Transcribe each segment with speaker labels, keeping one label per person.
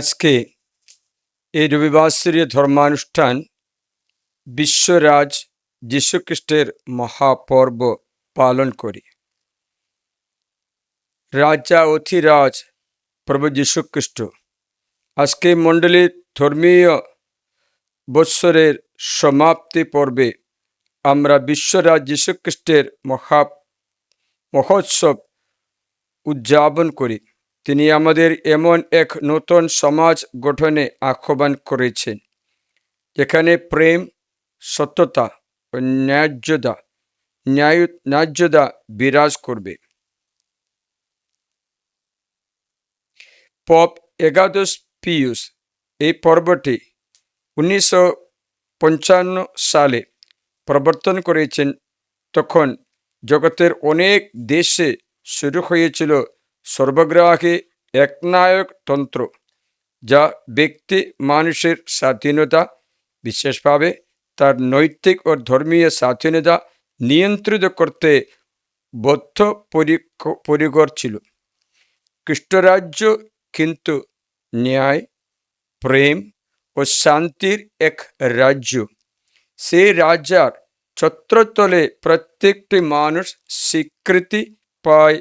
Speaker 1: আজকে এই রবিবাসরীয় ধর্মানুষ্ঠান বিশ্বরাজ যীশুখ্রিস্টের মহাপর্ব পালন করি। রাজা অধিরাজ প্রভু যীশুখ্রিস্ট আজকে মণ্ডলীর ধর্মীয় বৎসরের সমাপ্তি পর্বে আমরা বিশ্বরাজ যীশুখ্রিস্টের মহোৎসব উদযাপন করি। তিনি আমাদের এমন এক নতুন সমাজ গঠনে আহ্বান করেছেন, যেখানে প্রেম, সত্যতা ও ন্যায্যতা বিরাজ করবে। পোপ একাদশ পিউস এই পর্বটি 1955 সালে প্রবর্তন করেছেন। তখন জগতের অনেক দেশে শুরু হয়েছিল সর্বগ্রাহী একনায়কতন্ত্র, যা ব্যক্তি মানুষের স্বাধীনতা, বিশেষভাবে তার নৈতিক ও ধর্মীয় স্বাধীনতা নিয়ন্ত্রিত করতে বদ্ধপরিকর ছিল। খ্রিস্টরাজ্য কিন্তু ন্যায়, প্রেম ও শান্তির এক রাজ্য। সেই রাজার ছত্রতলে প্রত্যেকটি মানুষ স্বীকৃতি পায়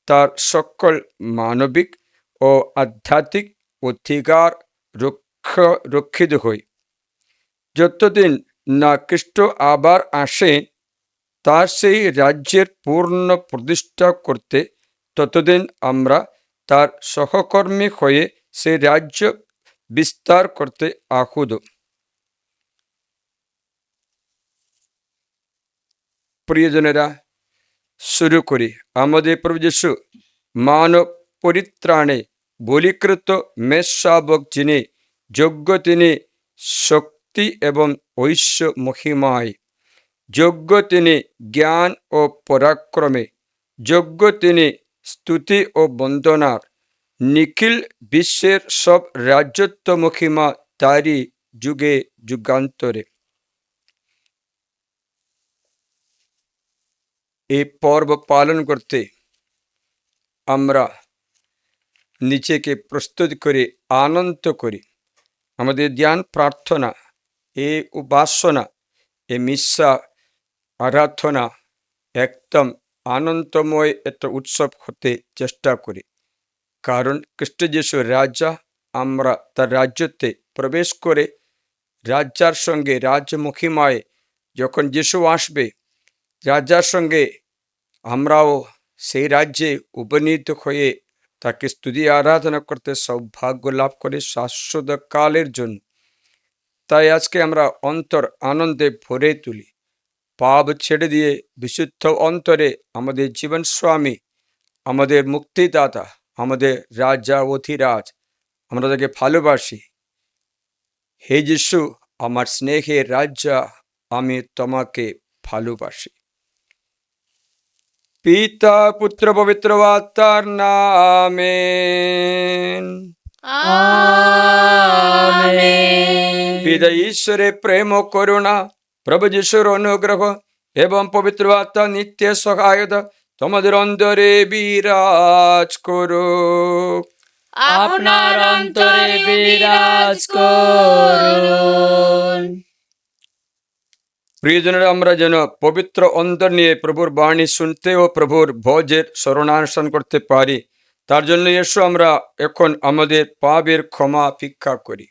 Speaker 1: তার সকল মানবিক ও আধ্যাত্মিক অধিকার রক্ষিত হয়। যতদিন না খ্রিস্ট আবার আসেন তার সেই রাজ্যের পূর্ণ প্রতিষ্ঠা করতে, ততদিন আমরা তার সহকর্মী হয়ে সেই রাজ্য বিস্তার করতে আহুত। প্রিয়জনেরা, শুরু করি। আমাদের প্রভু যীশু মানব পরিত্রাণে বলীকৃত মেষশাবক, যিনি যোগ্য, তিনি শক্তি এবং ঐশ্য মহিমায় যোগ্য, তিনি জ্ঞান ও পরাক্রমে যোগ্য, তিনি স্তুতি ও বন্দনার। নিখিল বিশ্বের সব রাজত্ব মহিমা তারই যুগে যুগান্তরে। এই পর্ব পালন করতে আমরা নিজেকে প্রস্তুত করে আনন্দ করি। আমাদের ধ্যান, প্রার্থনা, এই উপাসনা, এই মিশা আরাধনা একদম আনন্দময় একটা উৎসব হতে চেষ্টা করি। কারণ খ্রিস্ট যীশু রাজা, আমরা তার রাজ্যতে প্রবেশ করে রাজার সঙ্গে রাজমহিমায় যখন যীশু আসবে, রাজার সঙ্গে আমরাও সেই রাজ্যে উপনীত হয়ে তাকে স্তুতি আরাধনা করতে সৌভাগ্য লাভ করে শাশ্বত কালের জন্য। তাই আজকে আমরা অন্তর আনন্দে ভরে তুলি। পাপ ছেড়ে দিয়ে বিশুদ্ধ অন্তরে আমাদের জীবন স্বামী, আমাদের মুক্তিদাতা, আমাদের রাজা অধিরাজ, আমরা তাকে ভালোবাসি। হে যীশু, আমার স্নেহের রাজা, আমি তোমাকে ভালোবাসি। পিতা, পুত্র, পবিত্র আত্মার নামে
Speaker 2: আমেন।
Speaker 1: পিতা ঈশ্বরের প্রেম ও করুণা, প্রভু যীশুর অনুগ্রহ এবং পবিত্র আত্মা নিত্য সহায়তা তোমাদের অন্তরে বিরাজ করুক।
Speaker 2: আপনার অন্তরে বিরাজ করুন।
Speaker 1: প্রিয়জনেরা, আমরা যেন পবিত্র অন্তর নিয়ে প্রভুর বাণী শুনতে ও প্রভুর ভোজের শরণানুষ্ঠান করতে পারি, তার জন্য এসো আমরা এখন আমাদের পাপের ক্ষমা ভিক্ষা করি।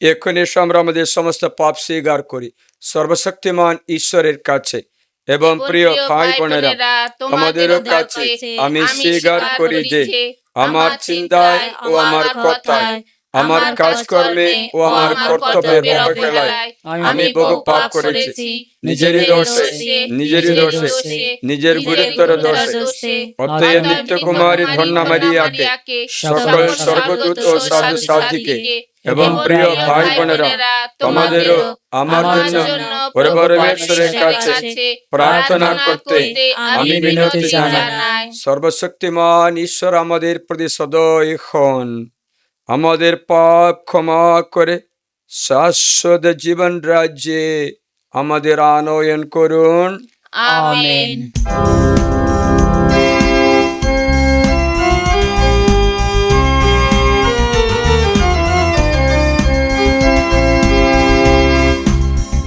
Speaker 1: এখন এসো আমরা আমাদের সমস্ত পাপ স্বীকার করি সর্বশক্তিমান ঈশ্বরের কাছে। এবং প্রিয় ভাই বোনেরা, তোমাদেরও কাছে আমি স্বীকার করি যে আমার চিন্তায় ও আমার কথায়, আমার কাজকর্মে ও আমার কর্তব্যের অবহেলায় আমি বহু পাপ করেছি। নিজেরই দোষে, নিজের গুরুতর দোষে। অতএব নিত্য কুমারী ধন্যা মারিয়াকে, সকল স্বর্গদূত ও সাধু সাধিকে এবং প্রিয় ভাই বোনেরা, তোমাদেরও আমার জন্য পরমেশ্বরের কাছে প্রার্থনা করতে আমি বিনতি জানাই। সর্বশক্তিমান ঈশ্বর আমাদের প্রতি সদয় হন, আমাদের পাপ ক্ষমা করে শাশ্বত জীবন রাজ্যে আমাদের আনয়ন করুন।
Speaker 2: আমেন।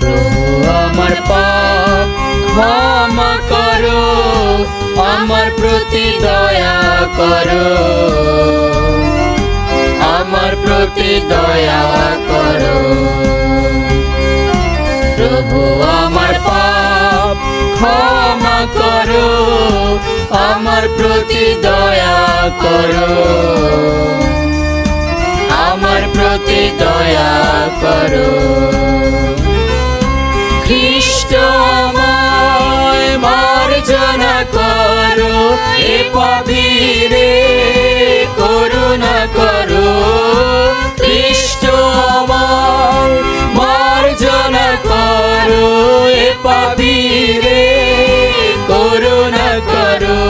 Speaker 2: প্রভু আমার পাপ ক্ষমা করো, আমার প্রতি দয়া করো, আমার প্রতি দয়া করো। প্রভু আমার পাপ ক্ষমা করো, আমার প্রতি দয়া করো, আমার প্রতি দয়া করো। খ্রিস্ট আমায় মার্জনা করো, এ পাপীরে করুণা করো। খ্রিস্ট আমায় মার্জনা করো, এ পাপীরে করুণা করো,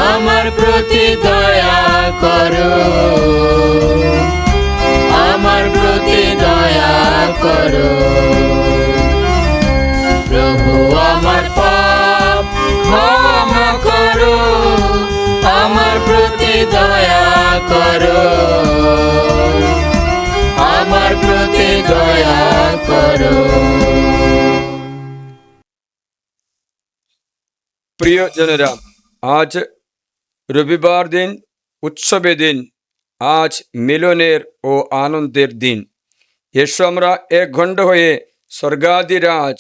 Speaker 2: আমার প্রতি দয়া করো, আমার প্রতি দয়া করো। প্রভু আমার পাপ ক্ষমা করো, আমার প্রতি দয়া করো, আমার প্রতি দয়া করো।
Speaker 1: প্রিয়জনেরা, আজ রবিবার দিন, উৎসবের দিন, আজ মিলনের ও আনন্দের দিন। এসো আমরা এক ঘণ্টা হয়ে স্বর্গাদিরাজ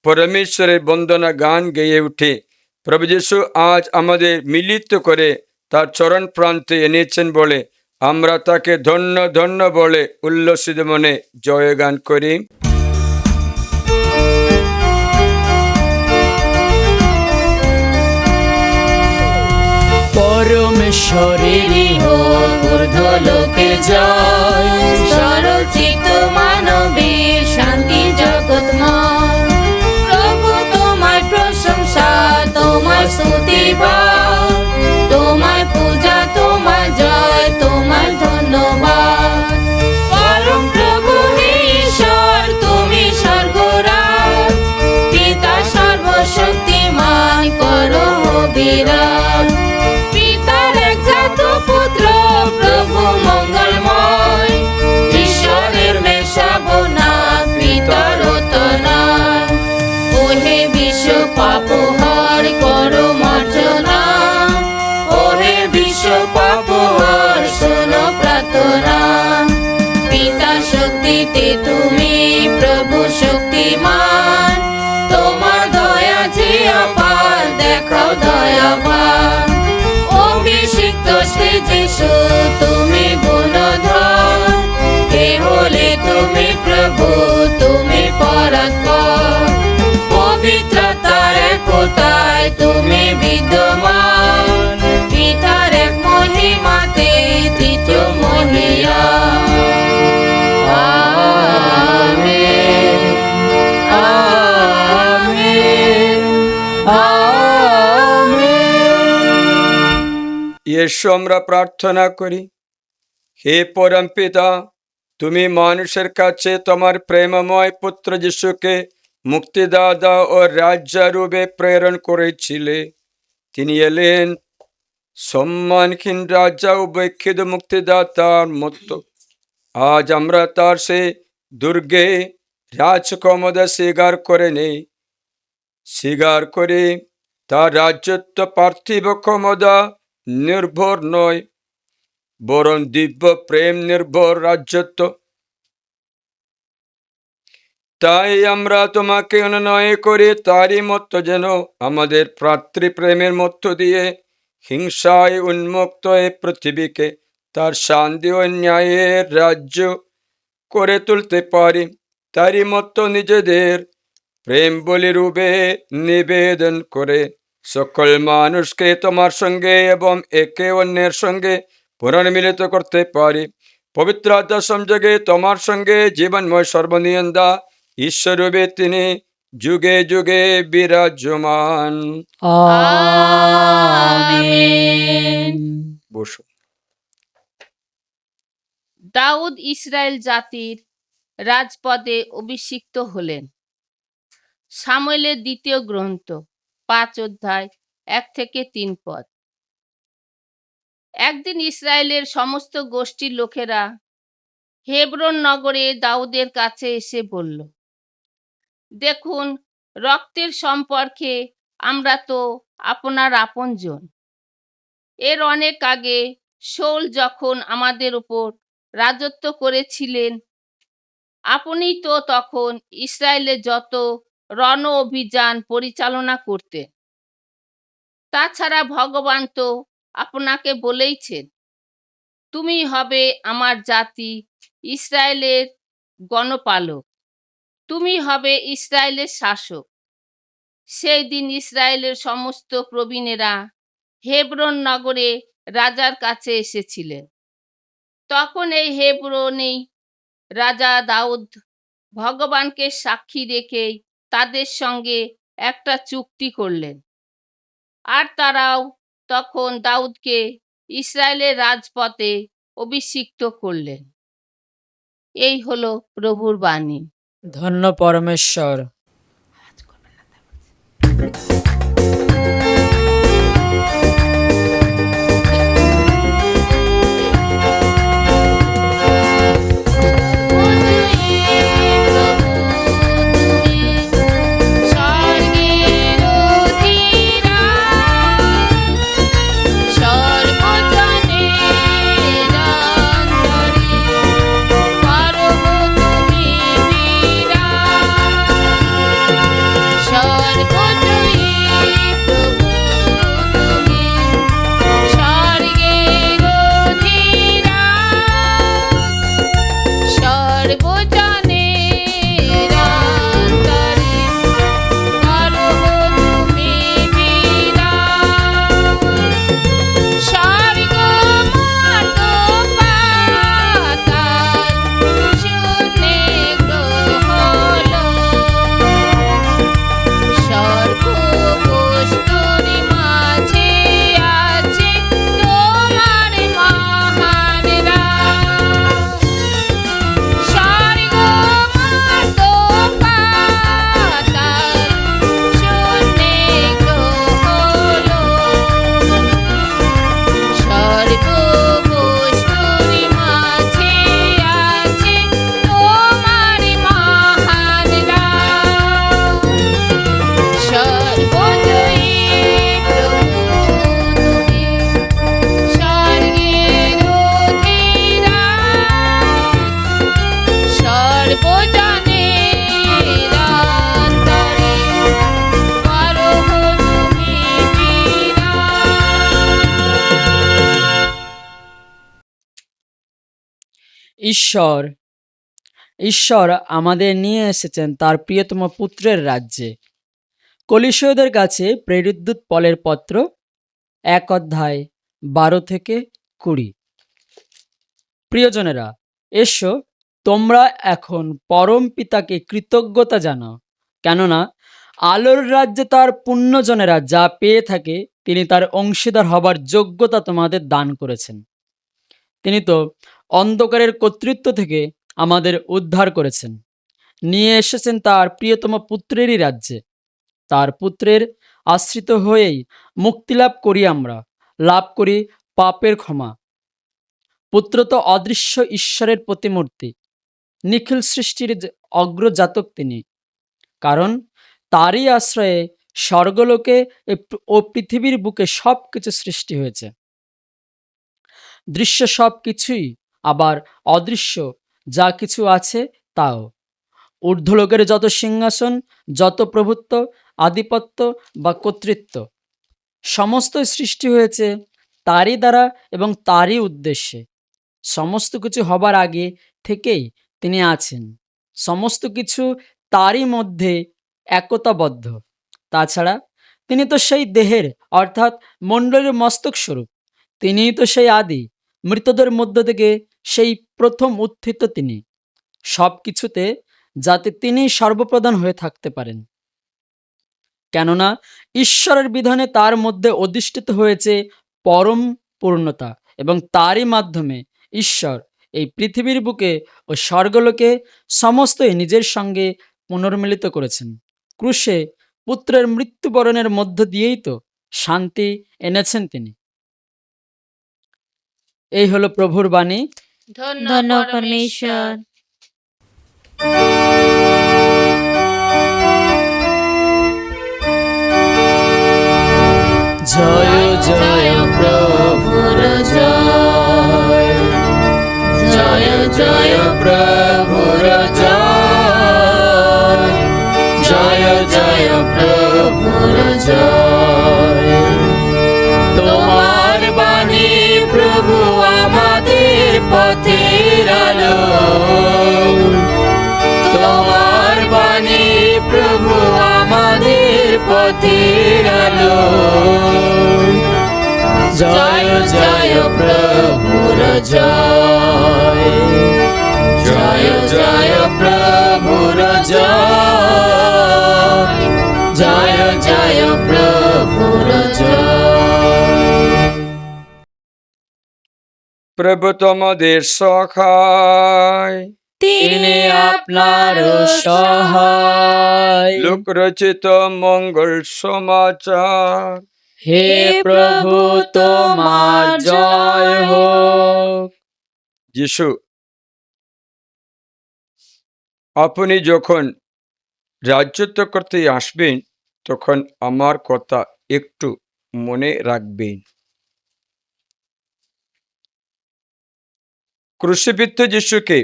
Speaker 1: পরমেশ্বরের বন্দনা গান গেয়ে উঠে প্রভু যীশু আজ আমাদের মিলিত করে তার চরণ প্রান্তে এনেছেন বলে আমরা তাকে ধন্য ধন্য বলে উল্লসিত মনে জয়গান করি।
Speaker 2: পরমেশ্বরেরই হোক ঊর্ধ্বলোকে জয়, সরচিত মানবীর শান্তি জগৎময়। প্রভু তোমায় প্রশংসা, তোমায় স্তুতিবাদ, তোমায় পূজা, তোমায় জয়, তোমায় ধন্যবাদ। পরম প্রভু হে ঈশ্বর, তুমি স্বর্গরাজ, পিতা সর্বশক্তিমান, করো বিরাজ। পিতার একজাত পুত্র, প্রভু মঙ্গলময়, ঈশ্বরের মেষাবনাথ, পিতার তনয়। ওহে বিশ্ব পাপহার, করো মার্জনা, ওহে বিশ্ব পাপহার, শোনো প্রার্থনা। পিতা শক্তিতে তুমি প্রভু শক্তিমান, তোমার দয়া যে অপার, দেখাও দয়াবান। অভিষিক্ত শ্রী যিশু তুমি গুণধর, হে হলে তুমি প্রভু, তুমি পরাৎপর। পবিত্রতার একতায় তুমি বিদ্যমান, পিতার এক মহিমাতে তৃতীয় মহিয়ান। Amen, amen, amen.
Speaker 1: এসো আমরা প্রার্থনা করি। হে পরম পিতা, তুমি মানুষের কাছে তোমার প্রেমময় পুত্র যিশুকে মুক্তিদাতা ও রাজ্যারূপে প্রেরণ করেছিলে। তিনি এলেন সম্মানহীন রাজা উপেক্ষিত মুক্তিদাতার মতো। আজ আমরা তার সে দুর্গে রাজক্ষমতা স্বীকার করে নেই, স্বীকার করে তার রাজত্ব পার্থিব ক্ষমতা নির্ভর নয়, বরং দিব্য প্রেম নির্ভর রাজত্ব। তাই আমরা তোমাকে অনুনয় করি, তারই মতো যেন আমাদের ভ্রাতৃপ্রেমের মধ্য দিয়ে হিংসায় উন্মুক্ত এই পৃথিবীকে তার শান্তি ও ন্যায়ের রাজ্য করে তুলতে পারি। তারই মতো নিজেদের প্রেম বলি রূপে নিবেদন করে সকল মানুষকে তোমার সঙ্গে এবং একে অন্যের সঙ্গে পুনর্মিলিত করতে পারি। পবিত্র আত্মার সংযোগে তোমার সঙ্গে জীবনময় সর্বনিয়ন্দা ঈশ্বররূপে তিনি যুগে যুগে বিরাজমান।
Speaker 2: আমেন।
Speaker 1: বসো।
Speaker 3: দাউদ ইসরায়েল জাতির রাজপদে অভিষিক্ত হলেন। সামুয়েলের দ্বিতীয় গ্রন্থ 5 অধ্যায় 1 থেকে 3 পদ। একদিন ইসরায়েলের সমস্ত গোষ্ঠীর লোকেরা হেব্রন নগরে দাউদের কাছে এসে বলল, দেখুন, রক্তের সম্পর্কে আমরা তো আপনার আপনজন। এর অনেক আগে শাউল যখন আমাদের উপর রাজত্ব করেছিলেন, আপনি তো তখন ইসরায়েলের যত রণ অভিযান পরিচালনা করতেন। তাছাড়া ভগবান তো আপনাকে বলেইছেন, তুমি হবে আমার জাতি ইসরায়েলের গণপালক, তুমি হবে ইসরায়েলের শাসক। সেই দিন ইসরায়েলের সমস্ত প্রবীণেরা হেব্রন নগরে রাজার কাছে এসেছিলেন। তখন এই হেব্রনেই রাজা দাউদ ভগবানকে সাক্ষী রেখেই তাদের সঙ্গে একটা চুক্তি করলেন, আর তারাও তখন দাউদকে ইসরায়েলের রাজপথে অভিষিক্ত করলেন। এই হলো প্রভুর বাণী।
Speaker 2: ধন্য পরমেশ্বর। ঈশ্বর ঈশ্বর আমাদের নিয়ে এসেছেন তার প্রিয়তম পুত্রের রাজ্যে। কলিশীয়দের কাছে প্রেরিতদূত পলের পত্র 1 অধ্যায় 12 থেকে 20। প্রিয়জনেরা, এসো, তোমরা এখন পরম পিতাকে কৃতজ্ঞতা জানাও, কেননা আলোর রাজ্যে তার পুণ্যজনেরা যা পেয়ে থাকে তিনি তার অংশীদার হবার যোগ্যতা তোমাদের দান করেছেন। তিনি তো অন্ধকারের কর্তৃত্ব থেকে আমাদের উদ্ধার করেছেন, নিয়ে এসেছেন তার প্রিয়তম পুত্রেরই রাজ্যে। তার পুত্রের আশ্রিত হয়েই মুক্তি লাভ করি, আমরা লাভ করি পাপের ক্ষমা। পুত্র তো অদৃশ্য ঈশ্বরের প্রতিমূর্তি, নিখিল সৃষ্টির অগ্রজাতক তিনি, কারণ তারই আশ্রয়ে স্বর্গলোকে ও পৃথিবীর বুকে সব কিছু সৃষ্টি হয়েছে। দৃশ্য সব কিছুই, আবার অদৃশ্য যা কিছু আছে তাও। ঊর্ধ্বলোকের যত সিংহাসন, যত প্রভুত্ব, আধিপত্য বা কর্তৃত্ব, সমস্ত সৃষ্টি হয়েছে তারই দ্বারা এবং তারই উদ্দেশ্যে। সমস্ত কিছু হবার আগে থেকেই তিনি আছেন। সমস্ত কিছু তারই মধ্যে একতাবদ্ধ। তাছাড়া তিনি তো সেই দেহের অর্থাৎ মণ্ডলীর মস্তক স্বরূপ। তিনিই তো সেই আদি, মৃতদের মধ্য থেকে সেই প্রথম উত্থিত তিনি, সব কিছুতে যাতে তিনি সর্বপ্রধান হয়ে থাকতে পারেন। কেননা ঈশ্বরের বিধানে তার মধ্যে অধিষ্ঠিত হয়েছে পরম পূর্ণতা, এবং তারই মাধ্যমে ঈশ্বর এই পৃথিবীর বুকে ও স্বর্গলোকে সমস্তই নিজের সঙ্গে পুনর্মিলিত করেছেন। ক্রুশে পুত্রের মৃত্যুবরণের মধ্য দিয়েই তো শান্তি এনেছেন তিনি। এই হলো প্রভুর বাণী।
Speaker 3: ধন্য পরমেশ্বর।
Speaker 2: জয় জয়
Speaker 3: প্রভুর জয়, জয় জয় প্রভুর জয়, জয় জয় প্রভুর জয়। তোমার বাণী প্রভু আমাদের পথের আলো, তোমার বাণী প্রভু আমাদের পথের আলো। জয় জয় প্রভুর জয়, জয় জয় প্রভুর জয়, জয় জয় প্রভুর জয়।
Speaker 1: প্রভু তোমাদের সহায়।
Speaker 2: তিনি আপনার সহায়।
Speaker 1: লোক রচিত মঙ্গল সমাচার।
Speaker 2: হে প্রভু তোমার জয় হোক।
Speaker 1: যিশু, আপনি যখন রাজত্ব করতে আসবেন তখন আমার কথা একটু মনে রাখবেন। ক্রুশবিদ্ধ যিশুকে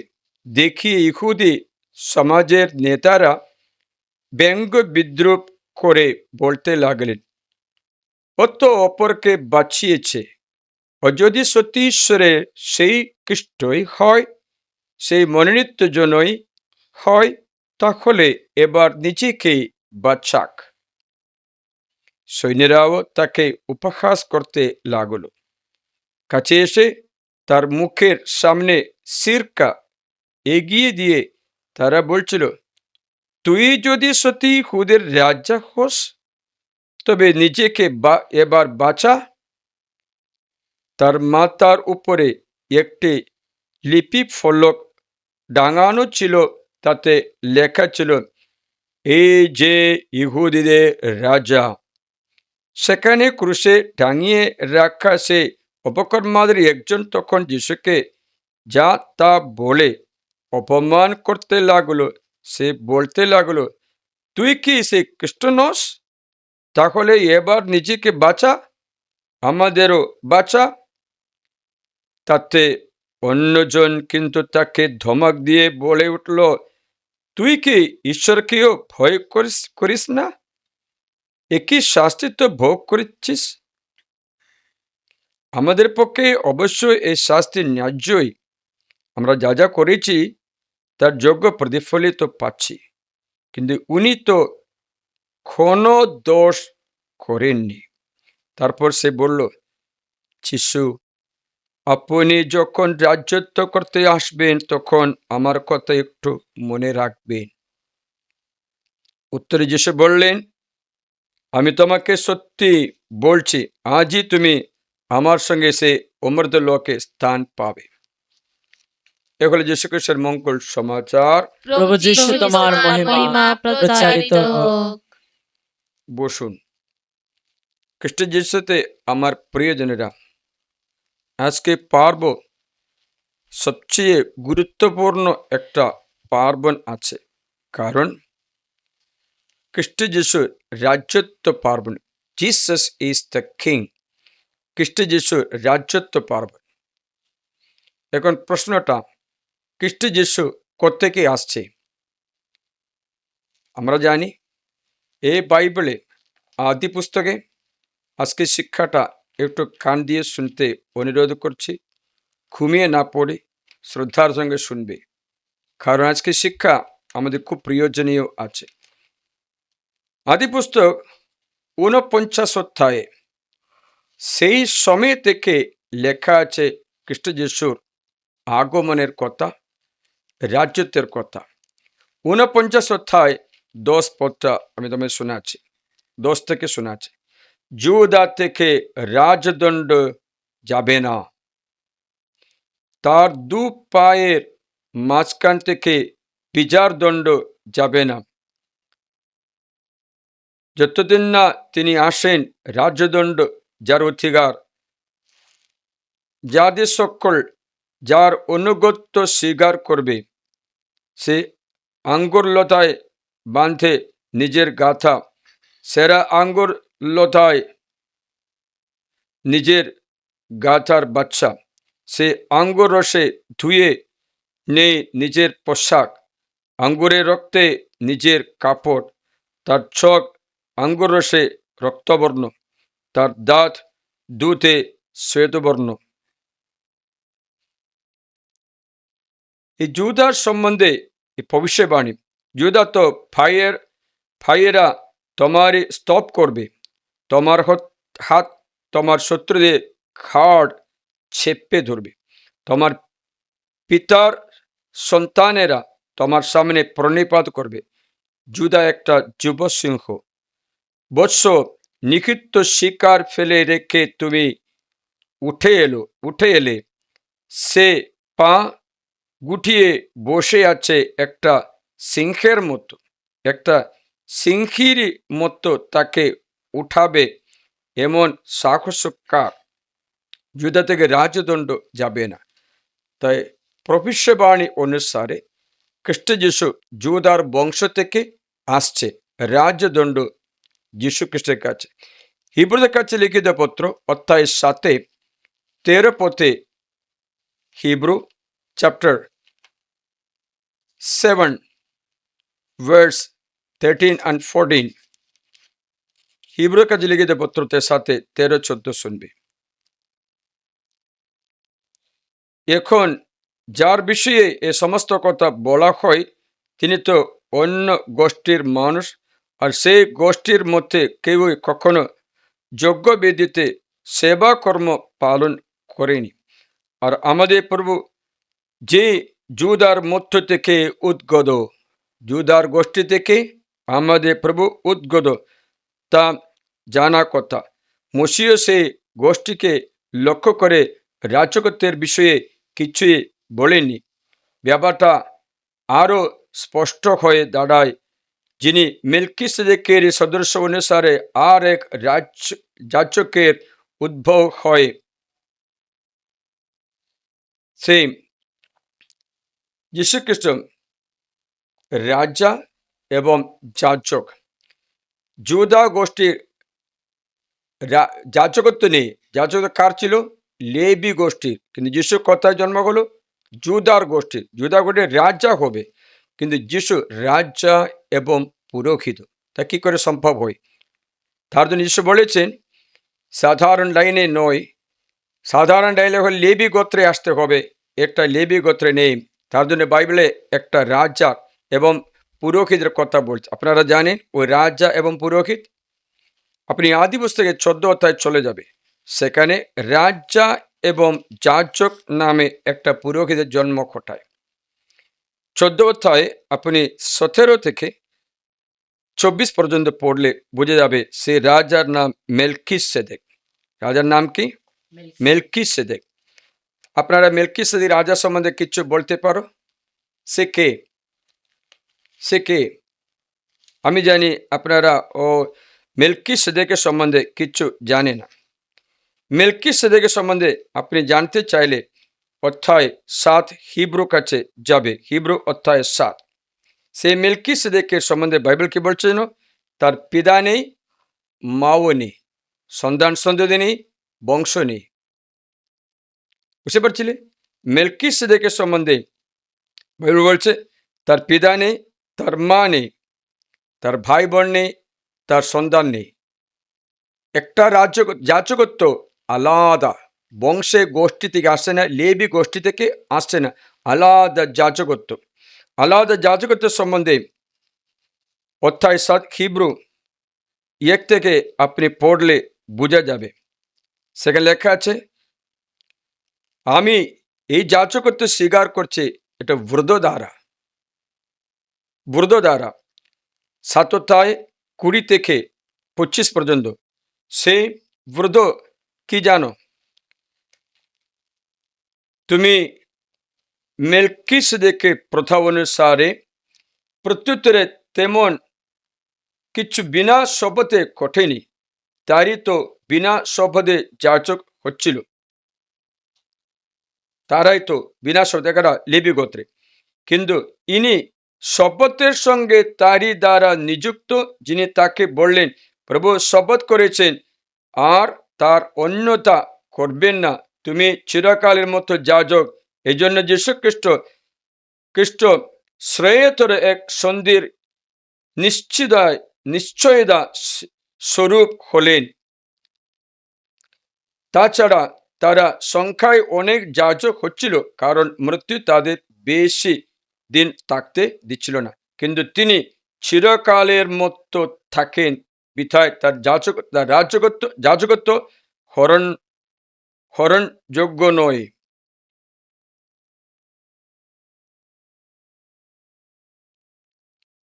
Speaker 1: দেখিয়ে ইহুদি সমাজের নেতারা ব্যঙ্গ বিদ্রুপ করে বলতে লাগলেন, ও তো অপরকে বাঁচিয়েছে, ও যদি সত্যি ঈশ্বরের সেই খ্রিস্টই হয়, সেই মনোনীত জনই হয়, তাহলে এবার নিজেকেই বাঁচাক। সৈন্যরাও তাকে উপহাস করতে লাগলো। কাছে এসে তার মুখের সামনে সিরকা এগিয়ে দিয়ে তারা বলছিল, তুই যদি সত্যি ইহুদের রাজা হোস তবে নিজেকে এবার বাঁচা। তার মাথার উপরে একটি লিপি ফলক টাঙানো ছিল, তাতে লেখা ছিল, এই যে ইহুদিদের রাজা। সেখানে ক্রুশে টাঙিয়ে রাখা সে অপকর্মাদের একজন তখন যিশুকে যা তা বলে অপমান করতে লাগলো। সে বলতে লাগলো, তুই কি সে খ্রিস্ট নস? তাহলে এবার নিজেকে বাঁচা, আমাদেরও বাঁচা। তাতে অন্যজন কিন্তু তাকে ধমক দিয়ে বলে উঠল, তুই কি ঈশ্বরকেও ভয় করিস না? একই শাস্তি তো ভোগ করছিস। আমাদের পক্ষে অবশ্যই এই শাস্তি ন্যায্যই। আমরা যা যা করেছি তার যোগ্য প্রতিফলিত পাচ্ছি, কিন্তু উনি তো কোনো দোষ করেননি। তারপর সে বলল, যিশু, আপনি যখন রাজত্ব করতে আসবেন তখন আমার কথা একটু মনে রাখবেন। উত্তরে যিশু বললেন, আমি তোমাকে সত্যি বলছি, আজই তুমি আমার সঙ্গে সে অমর্ত্য লোকে স্থান পাবে। এগুলো যিশু খ্রিস্টের মঙ্গল সমাচার।
Speaker 2: প্রভু যিশু তোমার মহিমা প্রচারিত হোক।
Speaker 1: বসুন। খ্রিস্ট যিশুতে আমার প্রিয়জনেরা, আজকে পার্ব সবচেয়ে গুরুত্বপূর্ণ একটা পার্বণ আছে, কারণ খ্রিস্ট যিশুর রাজত্ব পার্বণ। Jesus is the king. খ্রিস্ট যিশুর রাজত্ব পার্বণ। এখন প্রশ্নটা, খ্রিস্ট যিশু কোত্থেকে আসছে? আমরা জানি এই বাইবেলে আদি পুস্তকে। আজকে শিক্ষাটা একটু কান দিয়ে শুনতে অনুরোধ করছি, ঘুমিয়ে না পড়ে শ্রদ্ধার সঙ্গে শুনবে, কারণ আজকে শিক্ষা আমাদের খুব প্রয়োজনীয় আছে। আদি পুস্তক 49 অধ্যায়ে সেই সময় থেকে লেখা আছে খ্রিস্ট যিশুর আগমনের কথা, রাজত্বের কথা। 49 অধ্যায় 10 পদটা আমি তোমায় শোনাচ্ছি, 10 থেকে শোনাচ্ছি। যুদা থেকে রাজদণ্ড যাবে না, তার দু পায়ের মাঝখান থেকে বিচার দণ্ড যাবে না, যতদিন না তিনি আসেন। রাজ্যদণ্ড যার অধিকার, যাদের সকল যার অনুগত্য স্বীকার করবে, সে আঙ্গুর লতায় বাঁধে নিজের গাথা, সেরা আঙ্গুর লতায় নিজের গাথার বাচ্চা, সে আঙ্গুর রসে ধুয়ে নেই নিজের পোশাক, আঙ্গুরের রক্তে নিজের কাপড়, তার চোখ আঙ্গুর রসে রক্তবর্ণ, তার দাঁত দুধে শ্বেতবর্ণ। এই যুদার সম্বন্ধে এই ভবিষ্যবাণী, যুদা তো ভাইয়েরা তোমারই স্তব করবে, তোমার হাত তোমার শত্রুদের খাড় চেপে ধরবে, তোমার পিতার সন্তানেরা তোমার সামনে প্রণিপাত করবে। যুদা একটা যুব সিংহ, বৎস নিখিত শিকার ফেলে রেখে তুমি উঠে এলে, সে পা গুটিয়ে বসে আছে একটা সিংহের মতো, একটা সিংহীর মতো তাকে উঠাবে এমন সাহস কার? যুদা থেকে রাজদণ্ড যাবে না। তাই ভবিষ্যবাণী অনুসারে খ্রিস্ট যিশু যুদার বংশ থেকে আসছে, রাজদণ্ড যিশু খ্রিস্টের কাছে। হিব্রুদের কাছে লিখিত পত্র অধ্যায় 7 13 পথে, হিব্রু চ্যাপ্টার 7 verse 13 and 14, হিব্রুর কাছে লিখিত পত্র 7 13 14 শুনবে। এখন যার বিষয়ে এ সমস্ত কথা বলা হয়, তিনি তো অন্য গোষ্ঠীর মানুষ, আর সেই গোষ্ঠীর মধ্যে কেউই কখনো যজ্ঞবেদীতে সেবা কর্ম পালন করেনি। আর আমাদের প্রভু যে যুদার মধ্য থেকে উদ্গত, যুদার গোষ্ঠী থেকে আমাদের প্রভু উদ্গত, তা জানা কথা। মসিহ সেই গোষ্ঠীকে লক্ষ্য করে রাজকত্বের বিষয়ে কিছুই বলেননি। ব্যাপারটা আরও স্পষ্ট হয়ে দাঁড়ায়, যিনি মেলকিসেদেকের সদস্য অনুসারে আর এক যাজকের উদ্ভব হয়। সেই যীশুখ্রিস্ট রাজা এবং যাজক। যুদা গোষ্ঠীর যাজকত্ব নেই। যাজক কার ছিল? লেবি গোষ্ঠীর। কিন্তু যিশু কোথায় জন্ম হলো? যুদার গোষ্ঠীর। যুদা গোষ্ঠীর রাজা হবে, কিন্তু যিশু রাজা এবং পুরোহিত। তা কি করে সম্ভব হয়? তার জন্য যিশু বলেছেন, সাধারণ লাইনে নয়, সাধারণ লাইনে হলে লেবি গোত্রে আসতে হবে, একটা লেবি গোত্রে নেই। তার জন্য বাইবেলে একটা রাজা এবং পুরোহিতের কথা বলছে। আপনারা জানেন ওই রাজা এবং পুরোহিত। আপনি আদি পুস্তকে 14 অধ্যায় চলে যাবে, সেখানে রাজা এবং যাজক নামে একটা পুরোহিতের জন্ম ঘটায়। 14 অধ্যায়ে আপনি 17 থেকে 24 পর্যন্ত পড়লে বুঝে যাবে সে রাজার নাম মেলকিসেদেক। রাজার নাম কি? মেলকিসেদেক। আপনারা মেলকিসেদেক রাজা সম্বন্ধে কিছু বলতে পারো? সে কে? সে কে? আমি জানি আপনারা ও মেলকিসেদেকের সম্বন্ধে কিছু জানে না। মেলকিসেদেকের সম্বন্ধে আপনি জানতে চাইলে অধ্যায় 7 হিব্রু কাছে যাবে। হিব্রু অধ্যায় 7। সেই মেলকিসেদেকের সম্বন্ধে বাইবেল কি বলছে যেন? তার পিতা নেই, মাও নেই, সন্তান সন্ততি নেই, বংশ নেই। বুঝতে পারছিলে? মেলকিসেদেকের সম্বন্ধে বাইবেল বলছে তার পিতা নেই, তার মা নেই, তার ভাই বোন নেই, তার সন্তান নেই। একটা যাজকত্ব আলাদা, বংশে গোষ্ঠী থেকে আসছে না, লেবি গোষ্ঠী থেকে আসছে না, আলাদা যাজকত্ব। আলাদা যাজকত্বের সম্বন্ধে অধ্যায় 7 হিব্রু 1 থেকে আপনি পড়লে বোঝা যাবে। সেখানে লেখা আছে, আমি এই যাজকত্ব স্বীকার করছি, এটা বৃদ্ধ দ্বারা। 7 অধ্যায় 20 থেকে 25 পর্যন্ত। সেই বৃদ্ধ কি জানো? তুমি মেলকিসেদেকের প্রথা অনুসারে প্রত্যুত্তরে তেমন কিছু বিনা শপথে ঘটেনি। তারই তো বিনা শপথে যাচক হচ্ছিল, তারাই তো বিনা শপথে, একটা লেবি গোত্রে। কিন্তু ইনি শপথের সঙ্গে তারই দ্বারা নিযুক্ত, যিনি তাকে বললেন, প্রভু শপথ করেছেন আর তার অন্যতা করবেন না, তুমি চিরকালের মতো যাজক। এই জন্য যীশু খ্রিস্ট শ্রেয়তর এক সন্ধির নিশ্চয়তা স্বরূপ হলেন। তাছাড়া তারা সংখ্যায় অনেক যাজক হচ্ছিল, কারণ মৃত্যু তাদের বেশি দিন থাকতে দিচ্ছিল না। কিন্তু তিনি চিরকালের মতো থাকেন বিধায় তার যাজকত্ব হরণযোগ্য নয়।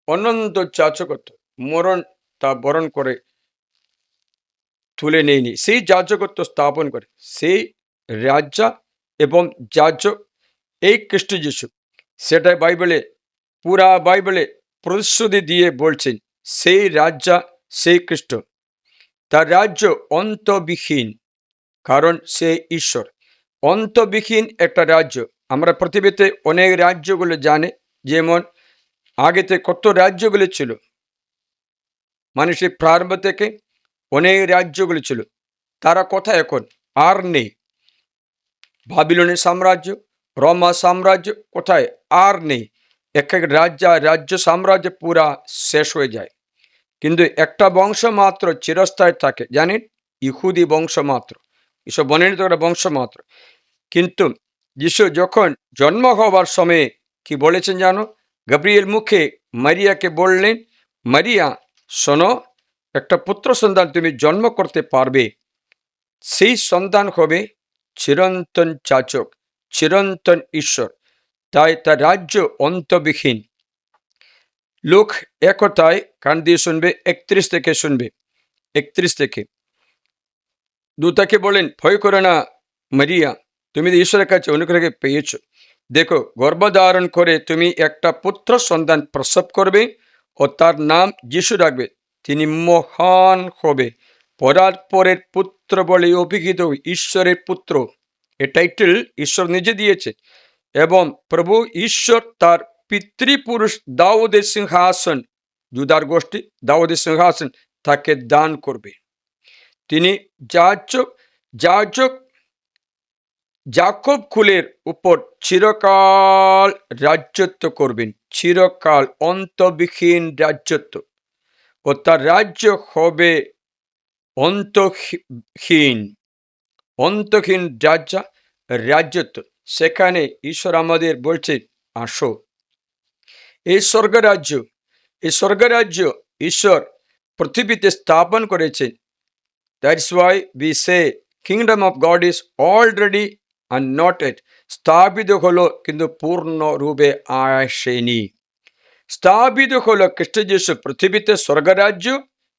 Speaker 1: অনন্ত যাজকত্ব মরণ তা বরণ করে তুলে নেয়নি, সেই যাজকত্ব স্থাপন করে সেই রাজা এবং যাজক এই খ্রিস্ট যিশু। সেটাই বাইবেলে, পুরা বাইবেলে প্রতিশ্রুতি দিয়ে বলছেন, সেই রাজা সেই খ্রিস্ট। তার রাজ্য অন্তবিহীন, কারণ সে ঈশ্বর। অন্তবিহীন একটা রাজ্য। আমরা পৃথিবীতে অনেক রাজ্যগুলো জানে, যেমন আগেতে কত রাজ্যগুলো ছিল, মানুষের প্রারম্ভ থেকে অনেক রাজ্যগুলো ছিল, তারা কোথায় এখন? আর নেই। বাবিলনের সাম্রাজ্য, রোমা সাম্রাজ্য কোথায়? আর নেই। এক এক রাজ্য সাম্রাজ্য পুরা শেষ হয়ে যায়। কিন্তু একটা বংশ মাত্র চিরস্থায়ী থাকে, জানেন? ইহুদি বংশ মাত্র, এসব বর্ণিত একটা বংশ মাত্র। কিন্তু যিশু যখন জন্ম হবার সময়ে কি বলেছেন জানো? গাব্রিয়েল মুখে মারিয়াকে বললেন, মারিয়া শোনো, একটা পুত্র সন্তান তুমি জন্ম করতে পারবে, সেই সন্তান হবে চিরন্তন যাজক, চিরন্তন ঈশ্বর। তাই তার রাজ্য অন্তবিহীন। লোক একতায় কান দিয়ে শুনবে, 31 থেকে শুনবে। 31 থেকে দূতাকে বলেন, ভয় করে না মারিয়া, তুমি ঈশ্বরের কাছে অনুগ্রহকে পেয়েছ। দেখো, গর্ভধারণ করে তুমি একটা পুত্র সন্তান প্রসব করবে ও তার নাম যিশু রাখবে। তিনি মহান হবে, পরের পুত্র বলে অভিহিত, ঈশ্বরের পুত্র। এ টাইটেল ঈশ্বর নিজে দিয়েছে। এবং প্রভু ঈশ্বর তার পিতৃপুরুষ দাউদের সিংহাসন, জুদার গোষ্ঠী দাউদের সিংহাসন তাকে দান করবে। তিনি যাকব কুলের উপর চিরকাল রাজত্ব করবেন, চিরকাল অন্তবিহীন রাজত্ব। ও তার রাজ্য হবে অন্তহীন রাজত্ব। সেখানে ঈশ্বর আমাদের বলছে, আসো। এই স্বর্গরাজ্য ঈশ্বর পৃথিবীতে স্থাপন করেছে। That's why we say kingdom of God is already and not yet. স্থাপিত হলো কিন্তু পূর্ণ রূপে আসেনি। স্থাপিত হলো খ্রিস্ট যিশু পৃথিবীতে স্বর্গরাজ্য,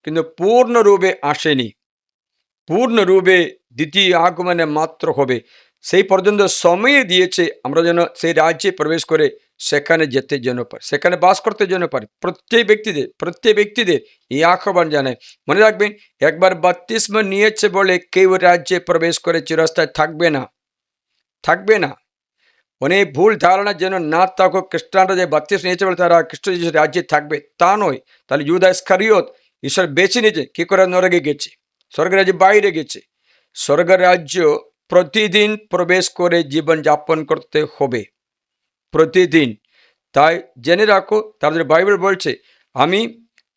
Speaker 1: কিন্তু পূর্ণ রূপে আসেনি। পূর্ণ রূপে দ্বিতীয় আগমনে মাত্র হবে। সেই পর্যন্ত সময় দিয়েছে আমরা যেন সেই রাজ্যে প্রবেশ করে সেখানে যেতে যেন পারি, সেখানে বাস করতে যেন পারি। প্রত্যেক ব্যক্তিদের এই আহ্বান জানায়। মনে রাখবেন, একবার বাপ্তিস্ম নিয়েছে বলে কেউ রাজ্যে প্রবেশ করে চিরস্থায়ী থাকবে না। অনেক ভুল ধারণা যেন না থাকুক। খ্রিস্টানরা যে বাপ্তিস্ম নিয়েছে বলে তারা খ্রিস্ট যিশুর রাজ্যে থাকবে, তা নয়। তাহলে ইহুদা ইস্কারিয়ত ঈশ্বর বেছে নিয়েছে, কি করে নরকে গেছে, স্বর্গরাজ্যের বাইরে গেছে। স্বর্গরাজ্য প্রতিদিন প্রবেশ করে জীবন যাপন করতে হবে, প্রতিদিন। তাই জেনে রাখো, তাদের বাইবেল বলছে, আমি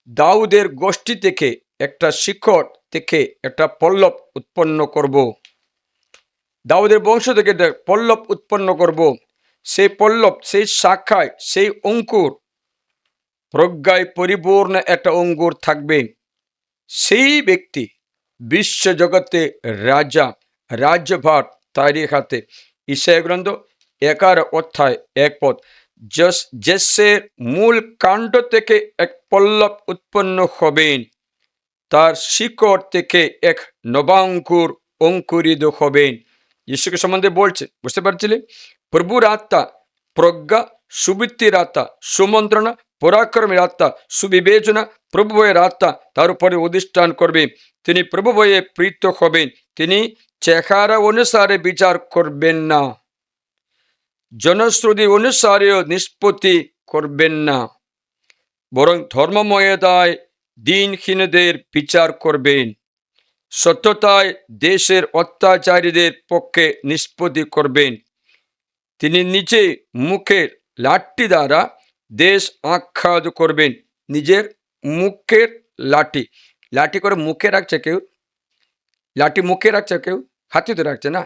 Speaker 1: দাউদের গোষ্ঠী থেকে একটা শিকড় থেকে একটা পল্লব উৎপন্ন করব। দাউদের বংশ থেকে পল্লব উৎপন্ন করব। সেই পল্লব, সেই শাখায়, সেই অঙ্কুর, প্রজ্ঞায় পরিপূর্ণ একটা অঙ্কুর থাকবে। সেই ব্যক্তি বিশ্ব জগতে রাজ্যভার তারই হাতে। ঈশায়া গ্রন্থ 11 অধ্যায় 1 পদ। জেসের মূল কাণ্ড থেকে এক পল্লব উৎপন্ন হবেন, তার শিকড় থেকে এক নবাঙ্কুর অঙ্কুরিত হবেন। যিশুকে সম্বন্ধে বলছে, বুঝতে পারছিলে? প্রভুর আত্মা প্রজ্ঞা, সুবৃত্তির আত্মা, সুমন্ত্রণা, পরাক্রমের আত্মা, সুবিবেচনা, প্রভুভয়ের আত্মা তার উপরে অধিষ্ঠান করবে। তিনি প্রভুভয়ে প্রীত হবেন। তিনি চেহারা অনুসারে বিচার করবেন না, জনশ্রুতি অনুসারেও নিষ্পত্তি করবেন না, বরং ধর্মময়তায় দিনহীনদের বিচার করবেন, সত্যতায় দেশের অত্যাচারীদের পক্ষে নিষ্পত্তি করবেন। তিনি নিজে মুখের লাঠি দ্বারা দেশ আখ্যাত করবেন। নিজের মুখের লাঠি, লাঠি করে মুখে রাখছে কেউ, লাঠি মুখে রাখছে কেউ, হাতিতে রাখছে না।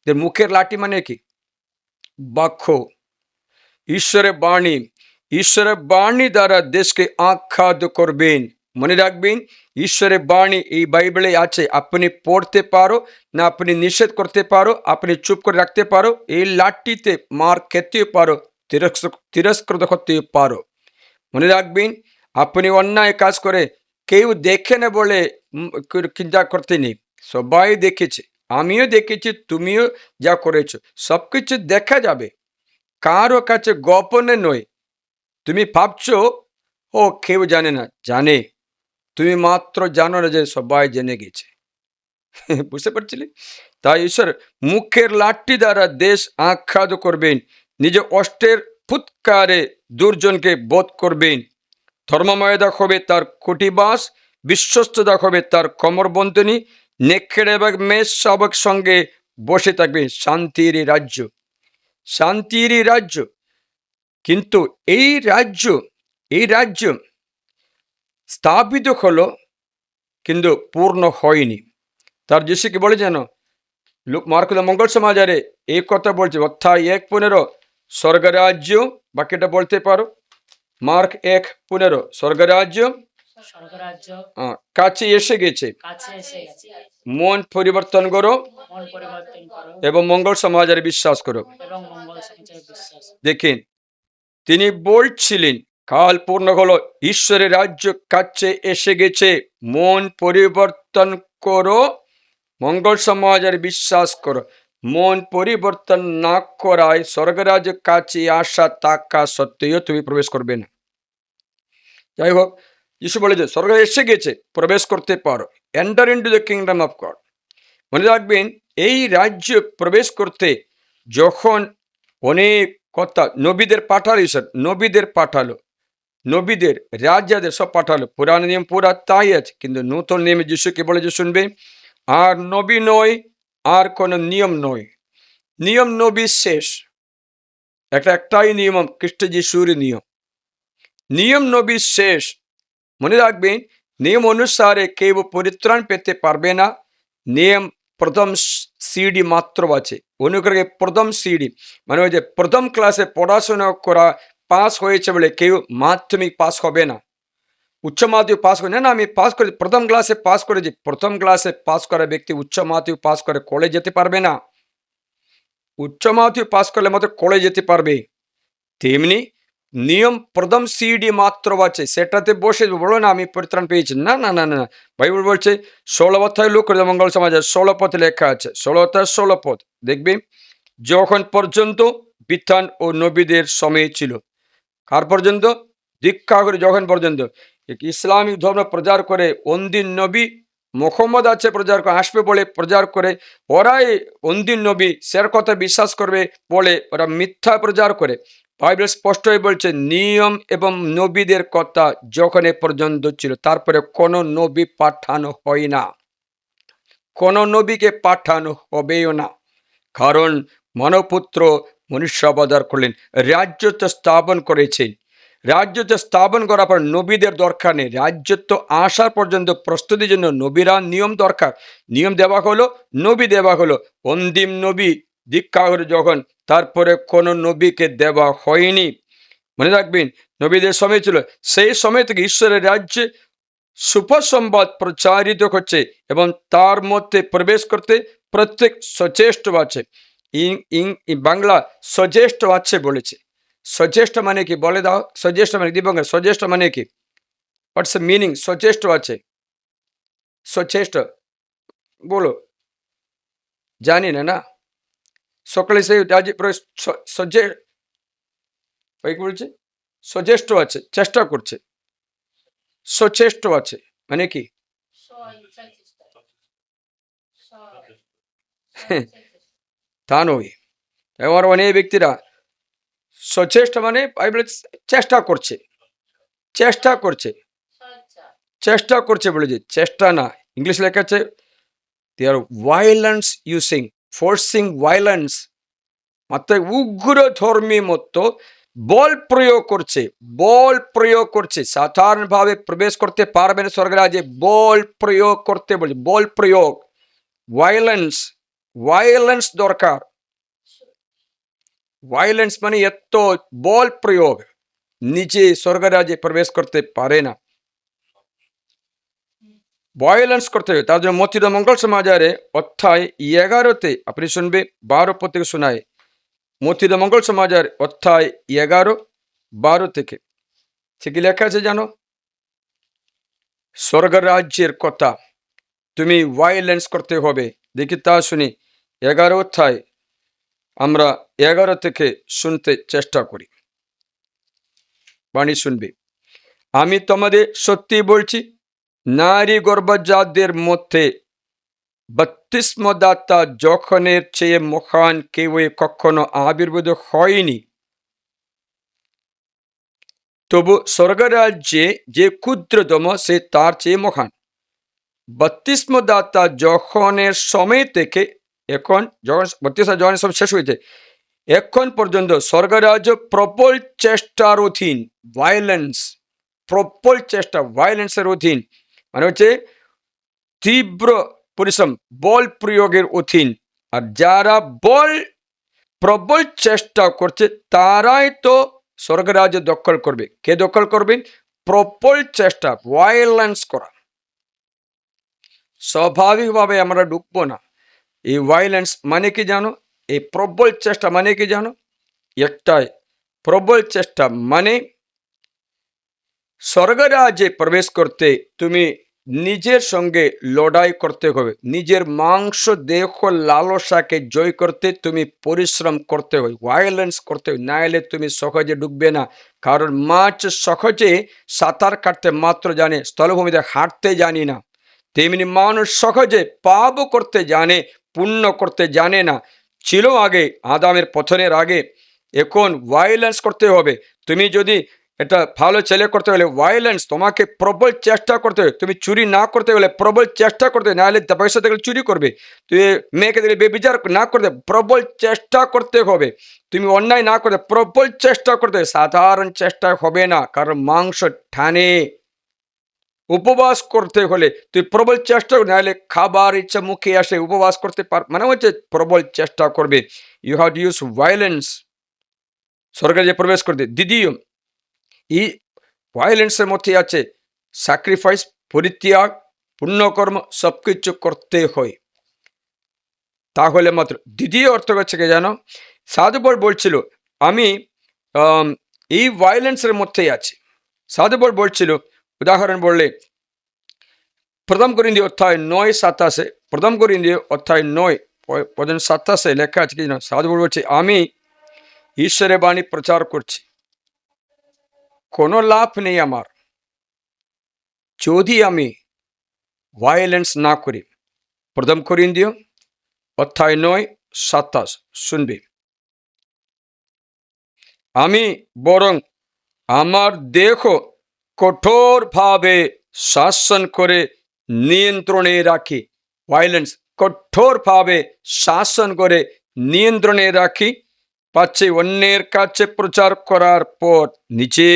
Speaker 1: মুখের লাঠি মানে কি? বাক্য, ঈশ্বরের বাণী, ঈশ্বরের বাণী দ্বারা দেশকে আখ্যাত করবেন। মনে রাখবেন, ঈশ্বরের বাণী এই বাইবেলে আছে। আপনি পড়তে পারো না, আপনি নিষেধ করতে পারো, আপনি চুপ করে রাখতে পারো, এই লাঠিতে মার খেতেও পারো, তিরস্কৃত করতে পারো। মনে রাখবেন, আপনি অন্যায় কাজ করে কেউ দেখে না বলে চিন্তা করতে নেই। সবাই দেখেছে, আমিও দেখেছি, তুমিও যা করেছো সব কিছু দেখা যাবে, কারো কাছে গোপনে নয়। তুমি ভাবছো ও কেউ জানে না, জানে। তুমি মাত্র জানো না যে সবাই জেনে গেছে। বুঝতে পারছিলে? তাই ঈশ্বর মুখের লাঠি দ্বারা দেশ আখ্যাত করবেন, নিজে অষ্টের ফুৎকারে দুর্জনকে বধ করবেন। ধর্মময়তা হবে তার কুটিবাস, বিশ্বস্ততা হবে তার কোমরবন্ধনী, নেক্ষের এবং মেষ শাবক সঙ্গে বসে থাকবে শান্তির রাজ্য, শান্তির রাজ্য। কিন্তু এই রাজ্য স্থাপিত হলো কিন্তু পূর্ণ হয়নি। তার যিশুকে বলে যেন মার্কুস মঙ্গল সমাচারে এই কথা বলছে, অধ্যায় 1:15 স্বর্গরাজ্য, বাকিটা বলতে পারো, মার্ক 1:15 স্বর্গরাজ্য কাছে এসে গেছে, মন পরিবর্তন করো এবং মঙ্গল সমাচারে বিশ্বাস করো। দেখেন, তিনি বলছিলেন কাল পূর্ণ হলো, ঈশ্বরের রাজ্য কাছে এসে গেছে, মন পরিবর্তন করো, মঙ্গল সমাজের বিশ্বাস করো। মন পরিবর্তন না করায় স্বর্গরাজ্য কাছে আসা থাকা সত্ত্বেও তুমি প্রবেশ করবে না। যাই হোক, যিশু বলেছে স্বর্গ এসে গেছে, প্রবেশ করতে পারো, enter into the kingdom of god. মনে রাখবেন, এই রাজ্য প্রবেশ করতে যখন অনেক কথা নবীদের পাঠালো, ঈশ্বর নবীদের পাঠালো, নবীদের রাজাদের সব পাঠালো। পুরানো নিয়ম পুরা তাই আছে, কিন্তু নতুন নিয়মে যিশুকে বলে যে শুনবে, আর নবী নয়, আর কোনো নিয়ম নয়, নিয়ম নবী শেষ। একটাই নিয়ম, খ্রিস্ট যিশুর নিয়ম, নিয়ম নবী শেষ। মনে রাখবেন, নিয়ম অনুসারে কেউ পরিত্রাণ পেতে পারবে না। নিয়ম প্রথম সিডি মাত্র আছে, অনুগ্রহে প্রথম সিডি, মানে ওই যে প্রথম ক্লাসে পড়াশোনা করা পাস হয়েছে বলে কেউ মাধ্যমিক পাস হবে না, উচ্চ মাধ্যমিক পাস করে না। আমি পাস করেছি, প্রথম ক্লাসে পাস করেছি। প্রথম ক্লাসে পাস করা ব্যক্তি উচ্চ মাধ্যমিক পাস করে কলেজ যেতে পারবে না। উচ্চ মাধ্যমিক পাস করলে মাত্র কলেজ যেতে পারবে। তেমনি নিয়ম প্রথম সিডি মাত্র আছে, সেটাতে বসে বলো না আমি পরিত্রাণ পেয়েছি, না না না না। বাইবেল বলছে 16 অধ্যায় লোক মঙ্গল সমাজের 16 পথে লেখা আছে, 16 পথ দেখবি, যখন পর্যন্ত বিধান ও নবীদের সময় ছিল। কার পর্যন্ত? দীক্ষা করে যখন পর্যন্ত ইসলামিক ধর্ম প্রচার করে, অন্দিন নবী মোহাম্মদ আছে প্রচার করে, আসবে বলে প্রচার করে, ওরাই অন্দিন নবী সের কথা বিশ্বাস করবে বলে ওরা মিথ্যা প্রচার করে। বাইবেল স্পষ্ট হয়ে বলছে নিয়ম এবং নবীদের কথা যখন এ পর্যন্ত ছিল, তারপরে কোনো নবী পাঠানো হয় না, কোনো নবীকে পাঠানো হবেও না। কারণ মানবপুত্র মনুষ্য অবতার করলেন, রাজ্যত্ব স্থাপন করেছেন। রাজ্যত্ব স্থাপন করার পর নবীদের দরকার নেই। রাজ্যত্ব আসার পর্যন্ত প্রস্তুতির জন্য নবীরা নিয়ম দরকার, নিয়ম দেওয়া হলো, নবী দেওয়া হলো। অন্তিম নবী দীক্ষা করে যখন, তারপরে কোনো নবীকে দেওয়া হয়নি। মনে রাখবেন, নবীদের সময় ছিল, সেই সময় থেকে ঈশ্বরের রাজ্যে সুসংবাদ প্রচারিত হচ্ছে এবং তার মধ্যে প্রবেশ করতে প্রত্যেক সচেষ্ট আছে। বাংলা সচেষ্ট আছে বলেছে। সচেষ্ট মানে কি বলে দাও? সচেষ্ট মানে কি? সচেষ্ট মানে কি? What's the meaning? সচেষ্ট আছে, সচেষ্ট বলো, জানি না না সকলে সেই ওই কি বলছে? সচেষ্ট আছে, চেষ্টা করছে। সচেষ্ট আছে মানে কি? তা নয়। এবার অনেক ব্যক্তিরা সচেষ্ট মানে বাইবেল চেষ্টা করছে, চেষ্টা করছে, চেষ্টা করছে বলেছে, চেষ্টা না। ইংলিশ লেখা আছে দে আর ভায়োলেন্স ইউজিং, ফোর্সিং ভায়োলেন্স, মাত্র উগ্র ধর্মী মতো বল প্রয়োগ করছে, বল প্রয়োগ করছে। সাধারণভাবে প্রবেশ করতে পারবেন স্বর্গরাজ্যে, বল প্রয়োগ করতে বলছে, বল প্রয়োগ, ভায়োলেন্স, ভায়োলেন্স দরকার। ভায়োলেন্স মানে এত বল প্রয়োগ, নিচে স্বর্গরাজ্যে প্রবেশ করতে পারে না, ভায়োলেন্স করতে হবে। তার জন্য মথিত মঙ্গল সমাচারে অধ্যায় 11-তে আপনি শুনবে, 12 পদ থেকে শোনায়। মথিত মঙ্গল সমাচার অধ্যায় 11, 12 থেকে সে কি লেখা আছে জানো? স্বর্গরাজ্যের কথা, তুমি ভায়োলেন্স করতে হবে। দেখি তা শুনি। 11 অধ্যায় আমরা 11 থেকে শুনতে চেষ্টা করি। বাণী শুনবে, আমি তোমাদের সত্যি বলছি, নারী গর্ভজাতদের মধ্যে বাপ্তিস্মদাতা যখনের চেয়ে মহান কেউ কখনো আবির্ভূত হয়নি। তবু স্বর্গরাজ্যে যে ক্ষুদ্রতম সে তার চেয়ে মহান। বাপ্তিস্মদাতা যখনের সময় থেকে এখন, যখন বাপ্তিস্ম যখন সব শেষ হয়েছে, এখন পর্যন্ত স্বর্গরাজ্য প্রবল চেষ্টার অধীন, ভায়োলেন্স, প্রবল চেষ্টা, ভায়োলেন্সের অধীন মানে হচ্ছে তীব্র পরিশ্রম, বল প্রয়োগের অধীন। আর যারা প্রবল চেষ্টা করছে তারাই তো স্বর্গরাজ্য দখল করবে। কে দখল করবেন? প্রবল চেষ্টা, ভায়োলেন্স করা। স্বাভাবিকভাবে আমরা ঢুকবো না। এই ভায়োলেন্স মানে কি জানো? এই প্রবল চেষ্টা মানে কি জানো? একটাই, প্রবল চেষ্টা মানে স্বর্গরাজ্যে প্রবেশ করতে তুমি নিজের সঙ্গে লড়াই করতে হবে, নিজের মাংস দেহ লালসাকে জয় করতে তুমি পরিশ্রম করতে হবে, ভায়োলেন্স করতে হবে, না এলে তুমি সহজে ডুববে না। কারণ মাছ সহজে সাঁতার কাটতে মাত্র জানে, স্থলভূমিতে হাঁটতে জানি না। তেমনি মানুষ সহজে পাপ করতে জানে, পুণ্য করতে জানে না। ছিল আগে, আদামের পতনের আগে। এখন ভায়োলেন্স করতে হবে। তুমি যদি এটা ভালো ছেলে করতে হলে ভায়োলেন্স, তোমাকে প্রবল চেষ্টা করতে হবে। তুমি চুরি না করতে হলে প্রবল চেষ্টা করতে হবে, নাহলে পয়সা দেখলে চুরি করবে। তুমি মেয়েকে দেখলে বেবিচার না করতে, প্রবল চেষ্টা করতে হবে। তুমি অন্যায় না করতে, প্রবল চেষ্টা করতে হবে। সাধারণ চেষ্টা হবে না, কারণ মাংস টানে। উপবাস করতে হলে তুই প্রবল চেষ্টা করবে, নাহলে খাবার ইচ্ছা মুখে আসে, উপবাস করতে মানে হচ্ছে প্রবল চেষ্টা করবে। You have to use violence স্বর্গে প্রবেশ করতে। দ্বিতীয়, এই ভায়োলেন্সের মধ্যে আছে স্যাক্রিফাইস, পরিত্যাগ, পুণ্যকর্ম সবকিছু করতে হয়, তাহলে মাত্র। দ্বিতীয় অর্থ হচ্ছে কি জানো? সাধুবল বলছিল আমি এই ভায়োলেন্সের মধ্যেই আছি। সাধুবল বলছিল, উদাহরণ বললে প্রথম করিন্থীয় অধ্যায় 9:27, প্রথম করিন্থীয় অধ্যায় 9:27 লেখা আছে কি জানো? সাধুবল বলছে, আমি ঈশ্বরের বাণী প্রচার করছি, কোনো লাভ নেই আমার যদি আমি ভায়োলেন্স না করি। প্রথম করিন্থীয় অধ্যায় 9:27 শুনবে, আমি বরং আমার দেহ কঠোরভাবে শাসন করে নিয়ন্ত্রণে রাখি। ভায়োলেন্স কঠোরভাবে শাসন করে নিয়ন্ত্রণে রাখি, পাচ্ছে অন্যের কাছে প্রচার করার পর নিচে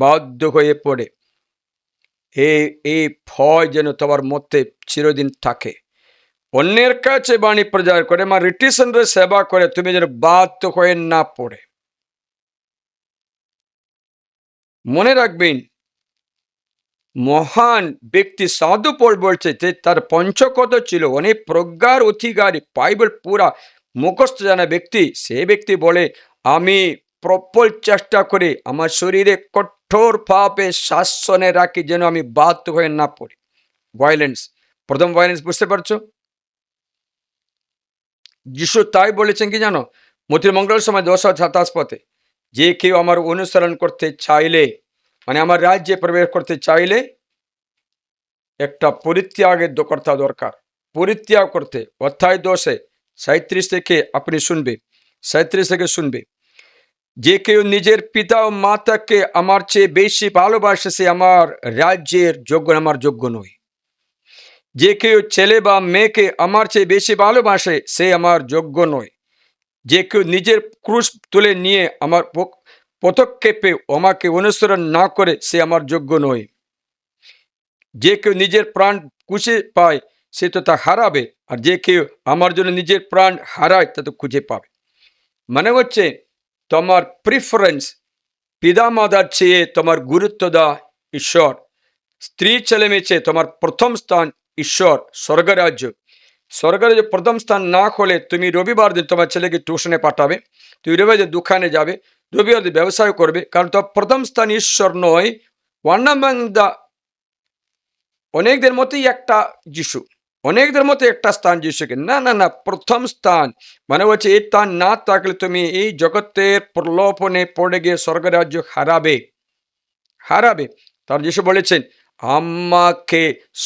Speaker 1: বাধ্য হয়ে পড়ে। এই ভয় যেন তোমার মধ্যে চিরদিন থাকে। অন্যের কাছে বাণী প্রচার করে, আমার রিটিশনের সেবা করে তুমি যেন বাধ্য হয়ে না পড়ে। মনে রাখবেন, মহান ব্যক্তি সাধু পল বলছে যে তার পঞ্চকত ছিল, অনেক প্রজ্ঞার অধিকারী, বাইবেল পুরা মুখস্থ জানা ব্যক্তি। সে ব্যক্তি বলে, আমি প্রবল চেষ্টা করে আমার শরীরে কঠোরভাবে শাসনে রাখি যেন আমি বাধ্য হয়ে না পড়ি। ভায়োলেন্স, প্রথম ভায়োলেন্স, বুঝতে পারছো? যিশু তাই বলেছেন কি জানো? মথির মঙ্গল সময় 10:27 পথে, যে কেউ আমার অনুসরণ করতে চাইলে, মানে আমার রাজ্যে প্রবেশ করতে চাইলে একটা পরিত্যাগের কর্তা দরকার। পরিত্যাগ করতে, অধ্যায় 10:37 থেকে আপনি শুনবে, 37 থেকে শুনবে। যে কেউ নিজের পিতা ও মাতাকে আমার চেয়ে বেশি ভালোবাসে সে আমার রাজ্যের যোগ্য, আমার যোগ্য নয়। যে কেউ ছেলে বা মেয়েকে আমার চেয়ে বেশি ভালোবাসে সে আমার যোগ্য নয়। যে কেউ নিজের ক্রুশ তুলে নিয়ে আমার পদক্ষেপে আমাকে অনুসরণ না করে সে আমার যোগ্য নয়। যে কেউ নিজের প্রাণ খুঁজে পায় সে তো তা হারাবে, আর যে কেউ আমার জন্য নিজের প্রাণ হারায় তা তো খুঁজে পাবে। মানে হচ্ছে তোমার প্রিফারেন্স পিতা মাতার চেয়ে তোমার গুরুত্ব দেওয়া ঈশ্বর, স্ত্রী ছেলে মেয়ে চেয়ে তোমার প্রথম স্থান ঈশ্বর, স্বর্গরাজ্য। স্বর্গরাজ্য প্রথম স্থান না হলে তুমি রবিবার দিন তোমার ছেলেকে টিউশনে পাঠাবে, তুমি রবিবার দিন দোকানে যাবে, রবিবার দিন ব্যবসায় করবে, কারণ তোমার প্রথম স্থান ঈশ্বর নয়। ওয়ান অ্যামং দ্য, অনেকদের মতোই একটা যিশু, অনেকদের মতো একটা স্থান যিশুকে, না না না, প্রথম স্থান। মানে হচ্ছে এই স্থান না থাকলে তুমি এই জগতের প্রলোভনে পড়ে গিয়ে স্বর্গরাজ্য হারাবে, হারাবে। তার যিশু বলেছেন আমাকে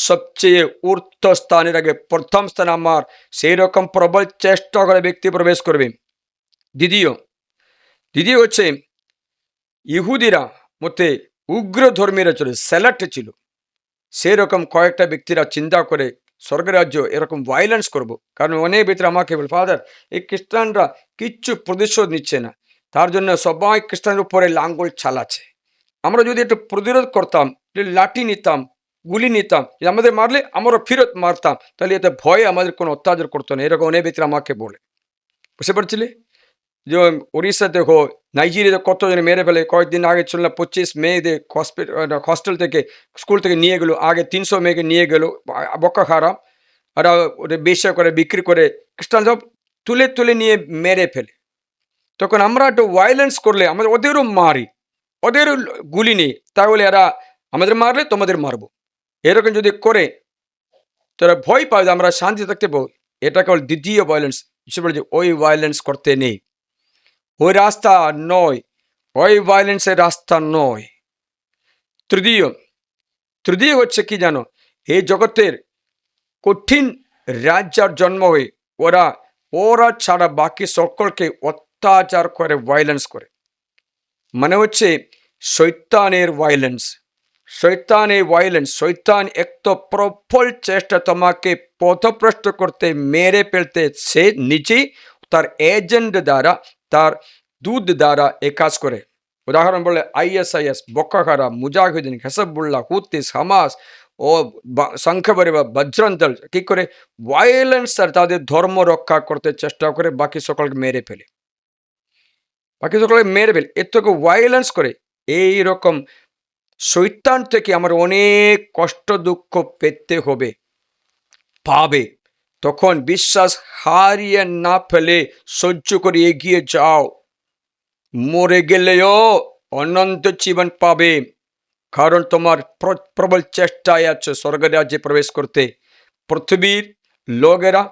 Speaker 1: সবচেয়ে ঊর্ধ্ব স্থানে রাখবে, প্রথম স্থান আমার। সেই রকম প্রবল চেষ্টা করে ব্যক্তি প্রবেশ করবে। দ্বিতীয় হচ্ছে ইহুদিরা মতে উগ্র ধর্মীরা ছিল, স্যালাট ছিল। সেই রকম কয়েকটা ব্যক্তিরা চিন্তা করে স্বর্গরাজ্য এরকম ভায়োলেন্স করব। কারণ অনেক ব্যক্তিরা আমাকে বলে, ফাদার এই খ্রিস্টানরা কিচ্ছু প্রতিশোধ নিচ্ছে না, তার জন্য সবাই খ্রিস্টানের উপরে লাঙ্গল চালাচ্ছে। আমরা যদি একটু প্রতিরোধ করতাম, লাঠি নিতাম, গুলি নিতাম, আমাদের মারলে আমরাও ফিরত মারতাম, তাহলে এতে ভয়ে আমাদের কোনো অত্যাচার করতো না। এরকম অনেক ব্যক্তিরা আমাকে বলে, বুঝতে পারছিলে? যে উড়িষ্যাতে হোক, নাইজেরিয়াতে কতজন মেরে ফেলে। কয়েকদিন আগে শুনলাম 25 মেয়েদের হস্টেল থেকে, স্কুল থেকে নিয়ে গেলো, আগে 300 মেয়েকে নিয়ে গেলো বকা খারাপ, আর ওটা বেশ্যা করে বিক্রি করে খ্রিস্টান সব তুলে তুলে নিয়ে মেরে ফেলে। তখন আমরা একটু ভায়োলেন্স করলে আমাদের ওদেরও মারি, ওদেরও গুলি নেই, তাহলে এরা আমাদের মারলে তোমাদের মারবো, এরকম যদি করে তারা ভয় পায় যে আমরা শান্তি থাকতে পাবো। এটা কেবল দ্বিতীয় ভায়োলেন্স। বলে যে ওই ভায়োলেন্স করতে নেই, ওই রাস্তা নয়, ওই ভায়োলেন্সের রাস্তা নয়। তৃতীয় হচ্ছে কি জানো, এই জগতের কঠিন রাজ্যার জন্ম হয়ে ওরা ছাড়া বাকি সকলকে অত্যাচার করে, ভায়োলেন্স করে। মানে হচ্ছে শয়তানের ভায়োলেন্স, শয়তান একটা প্রবল চেষ্টা তোমাকে পথভ্রষ্ট করতে, মেরে ফেলতে। সে নিজেই তার এজেন্ট দ্বারা, তার দুধ দ্বারা এ কাজ করে। উদাহরণ বলে ISIS, বক্কা হারাম, মুজাহিদিন, হেসাবুল্লাহ, হুতিস, হামাস ও সংখ্যাপরিবার বজরং দল কি করে ভায়োলেন্স আর তাদের ধর্ম রক্ষা করতে চেষ্টা করে, বাকি সকলকে মেরে ফেলে, এর থেকে ভায়োলেন্স করে। এই রকম শয়তান থেকে আমার অনেক কষ্ট দুঃখ পেতে হবে, পাবে। তখন বিশ্বাস হারিয়ে না ফেলে সহ্য করে এগিয়ে যাও, মরে গেলেও অনন্ত জীবন পাবে। কারণ তোমার প্রবল চেষ্টায় আছে স্বর্গরাজ্যে প্রবেশ করতে। পৃথিবীর লোকেরা,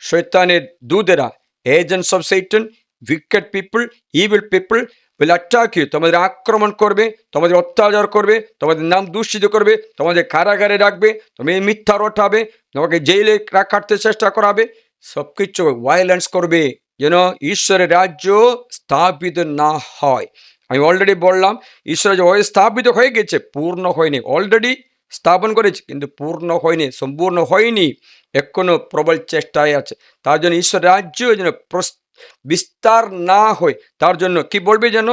Speaker 1: শয়তানের দূতেরা, এজেন্টস অফ শয়তান, wicked people, evil people will attack you, তোমাদের আক্রমণ করবে, তোমাদের অত্যাচার করবে, তোমাদের নাম দূষিত করবে, তোমাদের কারাগারে রাখবে, তুমি মিথ্যা রটাবে, তোমাকে জেলে রাখাতে চেষ্টা করাবে, সব কিছু ভায়োলেন্স করবে যেন ঈশ্বরের রাজ্য স্থাপিত না হয়। আমি অলরেডি বললাম ঈশ্বরের রাজ্য স্থাপিত হয়ে গেছে, পূর্ণ হয়নি। অলরেডি স্থাপন করেছে কিন্তু পূর্ণ হয়নি, সম্পূর্ণ হয়নি, এখনো প্রবল চেষ্টায় আছে। তার জন্য ঈশ্বর রাজ্য যেন বিস্তার না হয়, তার জন্য কি বলবে যেন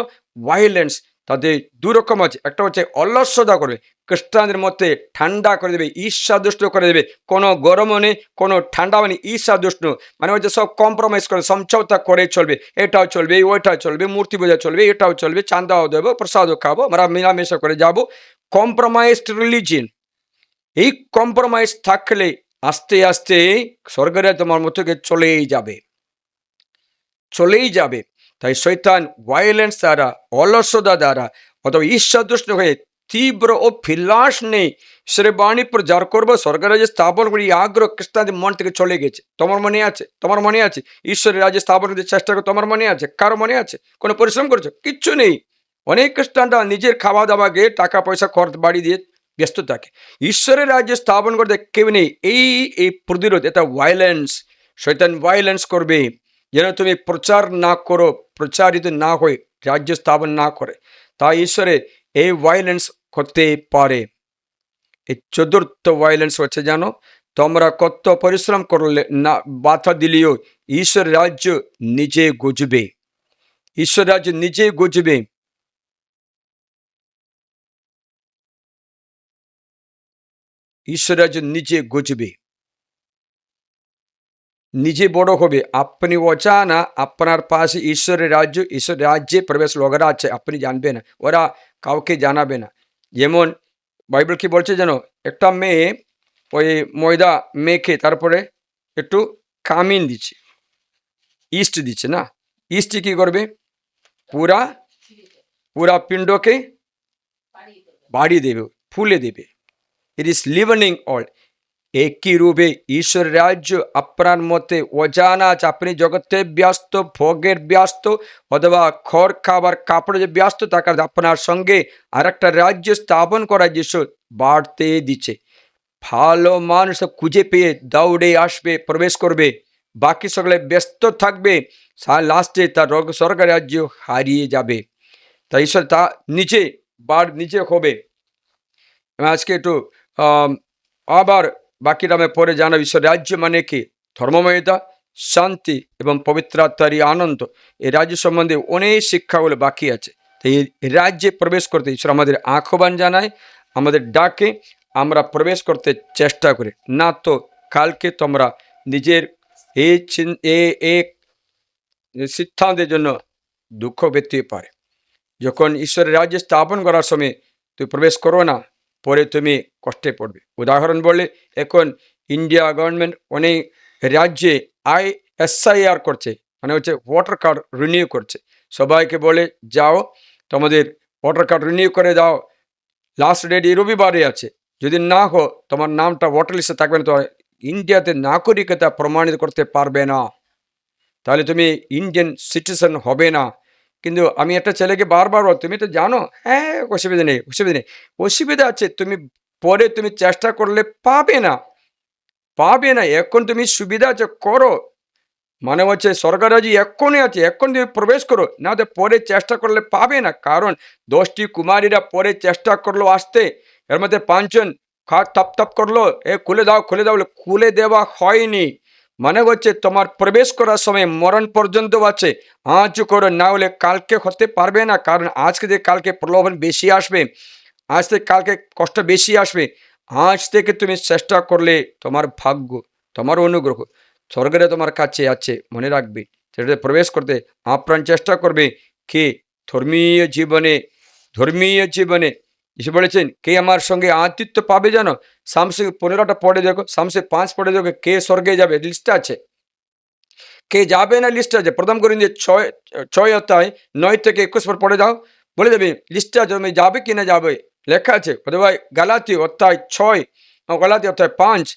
Speaker 1: ভায়োলেন্স। তাদের দুরকম আছে, একটা হচ্ছে অলস্যতা করবে, খ্রিস্টানদের মধ্যে ঠান্ডা করে দেবে, ঈর্ষাদুষ্ট করে দেবে। কোনো গরমও নেই, কোনো ঠান্ডা মানে ঈর্ষাদুষ্ট, মানে হচ্ছে সব কম্প্রোমাইজ করে, সমঝোতা করে চলবে। এটাও চলবে, ওইটাও চলবে, মূর্তি পূজা চলবে, এটাও চলবে, চাঁদাও দেবো, প্রসাদও খাবো, আমরা মিলামেশা করে যাব। Compromised religion. এই কম্প্রোমাইজ থাকলে আস্তে আস্তে স্বর্গরাজ্য তোমার মতো চলেই যাবে। তাই শয়তান ভায়োলেন্স দ্বারা, অলসতা দ্বারা অথবা ঈর্ষাদুষ্ট হয়ে তীব্র অভিলাষ নেই ঈশ্বরের বাণী প্রচার করবো, স্বর্গরাজ্য স্থাপন করি, এই আগ্রহ খ্রিস্টানদের মন থেকে চলে গেছে। তোমার মনে আছে? তোমার মনে আছে? ঈশ্বরের রাজ্য স্থাপন করতে চেষ্টা করো, তোমার মনে আছে? কারো মনে আছে? কোনো পরিশ্রম করছো? কিচ্ছু নেই। অনেক খ্রিস্টানরা নিজের খাওয়া দাওয়া গিয়ে টাকা পয়সা খরচ বাড়ি দিয়ে ব্যস্ত থাকে। ঈশ্বরের রাজ্য স্থাপন করতে কেউ নেই। এই প্রতিরোধ, এটা ভায়োলেন্স, শয়তান ভায়োলেন্স করবে যেন তুমি প্রচার না করো, প্রচারিত না হয়ে রাজ্য স্থাপন না করে। তাই ঈশ্বরে এই ভায়োলেন্স করতে পারে। এই চতুর্থ ভায়োলেন্স হচ্ছে, জানো, তোমরা কত পরিশ্রম করলে না, বাধা দিলেও ঈশ্বর রাজ্য নিজে গজবে। ঈশ্বর রাজ্য নিজে গজবে। ঈশ্বর রাজ্য নিজে গজবে, নিজে বড় হবে। আপনি অজানা আপনার পাশে ঈশ্বরের রাজ্য, ঈশ্বর রাজ্যে প্রবেশ লোকেরা আছে, আপনি জানবে না, ওরা কাউকে জানাবে না। যেমন বাইবেল কি বলছে জানো, একটা মেয়ে ওই ময়দা মেখে তারপরে একটু কামিন দিচ্ছে, ইস্ট দিচ্ছে না, ইস্ট কি করবে? পুরা পুরা পিণ্ডকে বাড়িয়ে দেবে, ফুলে দেবে। It is লিভেনিং all. একই রূপে ঈশ্বর রাজ্য আপনার মতে অজানা আছে। আপনি জগতে ব্যস্ত, ভোগের ব্যস্ত, অথবা খড় খাবার কাপড়ে যে ব্যস্ত থাকার, আপনার সঙ্গে আর একটা রাজ্য স্থাপন করার যিশু বাড়তে দিচ্ছে। ভালো মানুষ খুঁজে পেয়ে দৌড়ে আসবে, প্রবেশ করবে, বাকি সকলে ব্যস্ত থাকবে, লাস্টে তার স্বর্গ রাজ্য হারিয়ে যাবে। তাই ঈশ্বর তা নিজে হবে। আজকে একটু আবার বাকিটা আমি পরে জানাবো। ঈশ্বর রাজ্য মানে কি? ধর্মময়তা, শান্তি এবং পবিত্র আত্মারই আনন্দ। এই রাজ্য সম্বন্ধে অনেক শিক্ষাগুলো বাকি আছে। তাই এই রাজ্যে প্রবেশ করতে ঈশ্বর আমাদের আহ্বান জানায়, আমাদের ডাকে, আমরা প্রবেশ করতে চেষ্টা করি। না তো কালকে তোমরা নিজের এই সিদ্ধান্তের জন্য দুঃখ পেতে পারে। যখন ঈশ্বরের রাজ্য স্থাপন করার সময় তুমি প্রবেশ করো না, পরে তুমি কষ্টে পড়বে। উদাহরণ বললে, এখন ইন্ডিয়া গভর্নমেন্ট অনেক রাজ্যে SIR করছে, মানে হচ্ছে ভোটার কার্ড রিনিউ করছে। সবাইকে বলে যাও তোমাদের ভোটার কার্ড রিনিউ করে দাও, লাস্ট ডেট এই রবিবারে আছে, যদি না হো তোমার নামটা ভোটার লিস্টে থাকবে না, তো ইন্ডিয়াতে নাগরিকতা প্রমাণিত করতে পারবে না, তাহলে তুমি ইন্ডিয়ান সিটিজেন হবে না। কিন্তু আমি একটা ছেলেকে বারবার তুমি তো জানো, হ্যাঁ অসুবিধা নেই, অসুবিধা আছে, তুমি পরে তুমি চেষ্টা করলে পাবে না। এখন তুমি সুবিধা আছে করো, মানে হচ্ছে স্বর্গরাজ্য এক্ষণই আছে, এখন তুমি প্রবেশ করো, না তো পরে চেষ্টা করলে পাবে না। কারণ 10টি কুমারীরা পরে চেষ্টা করলো আসতে, এর মধ্যে 5 জন থপ করলো, খুলে দাও খুলে দেওয়া হয়নি। মানে হচ্ছে তোমার প্রবেশ করার সময় মরণ পর্যন্ত আছে, আজ করো, না হলে কালকে হতে পারবে না। কারণ আজকে যে কালকে প্রলোভন বেশি আসবে, আজ থেকে কালকে কষ্ট বেশি আসবে। আজ থেকে তুমি চেষ্টা করলে তোমার ভাগ্য, তোমার অনুগ্রহ স্বর্গের তোমার কাছে আছে, মনে রাখবে। সেটাতে প্রবেশ করতে আপ্রাণ চেষ্টা করবে। কে ধর্মীয় জীবনে যিশু বলেছেন, কে আমার সঙ্গে আতিথ্য পাবে জানো? শামসে 15টা পড়ে দেখো, শামসে 5 পড়ে দেখো, কে স্বর্গে যাবে লিস্টে আছে, কে যাবে না লিস্টে আছে। প্রথম করিন্থিয়ার 6 অধ্যায় 9 থেকে 21 পর পড়ে যাও, বলে দেবে লিস্টে আছে, তুমি যাবে কি না যাবে লেখা আছে। অথবা গালাতি অধ্যায় 6, গালাতি অধ্যায় 5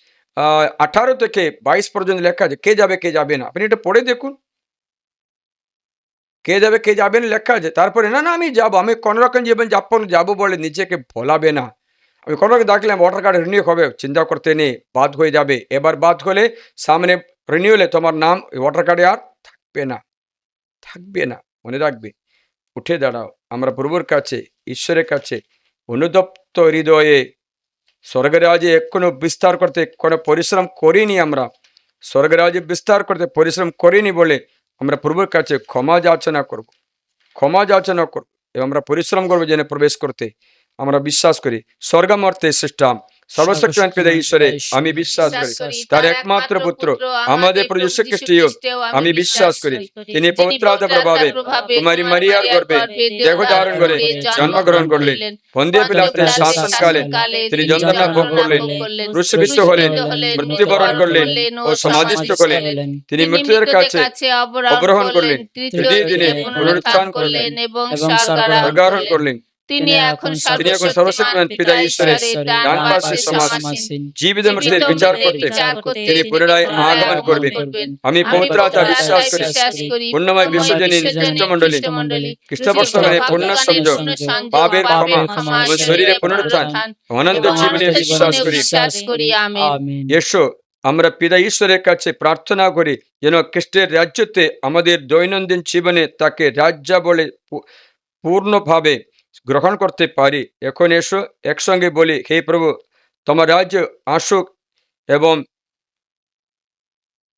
Speaker 1: 18 থেকে 22 পর্যন্ত লেখা আছে, কে যাবে কে যাবে না। আপনি এটা পড়ে দেখুন, কে যাবে কে যাবে না লেখা আছে। তারপরে না আমি যাবো, আমি কোনোরকম জীবন যাপন যাবো বলে নিজেকে ভোলাবে না। আমি কোনোরকম দেখলাম ভোটার কার্ড রিনিউ হবে, চিন্তা করতে নেই, বাদ হয়ে যাবে। এবার বাদ হলে সামনে রিনিউ হলে তোমার নাম ওই ভোটার কার্ডে আর থাকবে না। মনে রাখবে, উঠে দাঁড়াও। আমরা প্রভুর কাছে, ঈশ্বরের কাছে অনুতপ্ত হৃদয়ে স্বর্গরাজ্যে এখনো বিস্তার করতে কোনো পরিশ্রম করিনি। আমরা স্বর্গরাজ্যে বিস্তার করতে পরিশ্রম করিনি বলে আমরা প্রভুর কাছে ক্ষমা যাচনা করব এবং আমরা পরিশ্রম করবো যেন প্রবেশ করতে। আমরা বিশ্বাস করি স্বর্গমর্তে সৃষ্টাম সর্বশক্তিমান পিতা ঈশ্বরে আমি বিশ্বাস করি, তার একমাত্র পুত্র আমাদের প্রভু যীশু খ্রিস্টীয় আমি বিশ্বাস করি, তিনি পবিত্র আত্মার প্রভাবে কুমারী মারিয়ার গর্ভে দেহ ধারণ করে জন্মগ্রহণ করলেন, পন্তিয়া পিলাতের শাসনকালে তিনি যন্ত্রণা ভোগ করলেন, ক্রুশবিদ্ধ হলেন, মৃত্যুবরণ করলেন ও সমাধিস্থ হলেন। তিনি মৃত্যুদের কাছে অবরোহণ করলেন, তৃতীয় দিনে পুনরুত্থান করলেন এবং স্বর্গারোহণ করলেন,
Speaker 3: তিনি এখন
Speaker 1: তিনি এখন
Speaker 3: সর্বশক্তিমান
Speaker 1: সর্বশক্তিমান
Speaker 3: পিতা ঈশ্বরের
Speaker 1: ডান
Speaker 3: ডান
Speaker 1: পার্শ্বে
Speaker 3: পাশে
Speaker 1: সমাসীন।
Speaker 3: সমাসীন।
Speaker 1: জীবিত
Speaker 3: জীবিত
Speaker 1: মৃতের
Speaker 3: মৃতের
Speaker 1: বিচার করতে
Speaker 3: বিচার করতে
Speaker 1: তিনি পুনরায় আগমন করবেন। আমি পবিত্র আত্মায় বিশ্বাস করি, পূর্ণময় বিশ্বজনীন খ্রিস্টমণ্ডলী, খ্রিস্টবর্ষগানে পূর্ণ সংযোগ, পাপের ক্ষমা এবং শরীরে পুনরুত্থান, অনন্ত জীবনে বিশ্বাস করি।
Speaker 3: আমেন।
Speaker 1: এসো আমরা পিতা ঈশ্বরের কাছে প্রার্থনা করি যেন খ্রিস্টের রাজ্যতে আমাদের দৈনন্দিন জীবনে তাকে রাজ্যা বলে পূর্ণভাবে গ্রহণ করতে পারি। এখন এসো একসঙ্গে বলি, হে প্রভু, তোমার রাজ্য আসুক এবং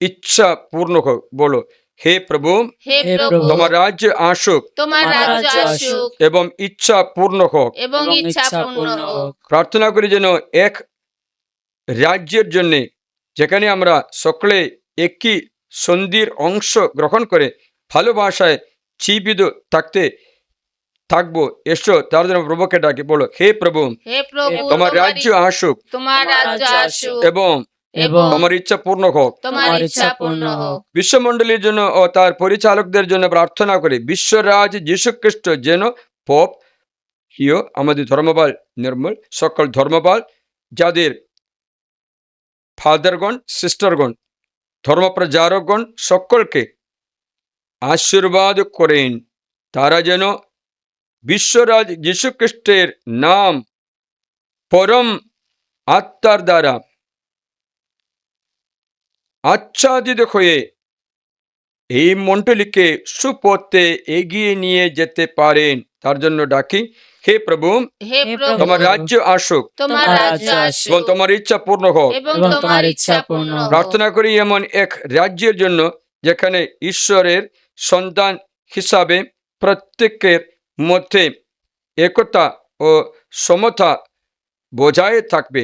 Speaker 1: ইচ্ছা পূর্ণ হোক। বলো, হে প্রভু,
Speaker 3: হে
Speaker 2: হে
Speaker 3: প্রভু,
Speaker 2: প্রভু,
Speaker 1: তোমার রাজ্য আসুক
Speaker 3: তোমার রাজ্য আসুক
Speaker 1: এবং ইচ্ছা পূর্ণ হোক।
Speaker 3: এবং ইচ্ছা পূর্ণ হোক।
Speaker 1: প্রার্থনা করি যেন এক রাজ্যের জন্য যেখানে আমরা সকলে একই সন্ধির অংশ গ্রহণ করে ভালোবাসায় জীবিত থাকবো। এসো তার জন্য প্রভুকে ডাকি। বলো, হে প্রভু,
Speaker 3: হে প্রভু,
Speaker 1: তোমার রাজ্য আসুক
Speaker 3: তোমার রাজ্য আসুক
Speaker 1: এবং
Speaker 3: এবং
Speaker 1: তোমার ইচ্ছা পূর্ণ হোক।
Speaker 3: তোমার ইচ্ছা পূর্ণ হোক।
Speaker 1: বিশ্বমণ্ডলীর জন্য ও তার পরিচালকদের জন্য প্রার্থনা করি, বিশ্বরাজ যীশু খ্রিস্ট যেন পোপ হিও আমাদের ধর্মপাল নির্মল, সকল ধর্মপাল, যাদের ফাদারগণ, সিস্টারগণ, ধর্মপ্রচারকগণ সকলকে আশীর্বাদ করেন। তারা যেন বিশ্বরাজ যীশু খ্রিস্টের নাম পরম আত্মার দ্বারা আচ্ছাদিত হয়ে এই মণ্ডলীকে সুপথে এগিয়ে নিয়ে যেতে পারেন। তার জন্য ডাকি, হে প্রভু,
Speaker 3: হে প্রভু,
Speaker 1: তোমার রাজ্য আসুক
Speaker 3: তোমার রাজ্য আসুক
Speaker 1: এবং তোমার ইচ্ছা পূর্ণ হোক।
Speaker 3: এবং তোমার ইচ্ছা পূর্ণ হোক।
Speaker 1: প্রার্থনা করি এমন এক রাজ্যের জন্য যেখানে ঈশ্বরের সন্তান হিসাবে প্রত্যেকের মধ্যে একতা ও সমতা বজায় থাকবে।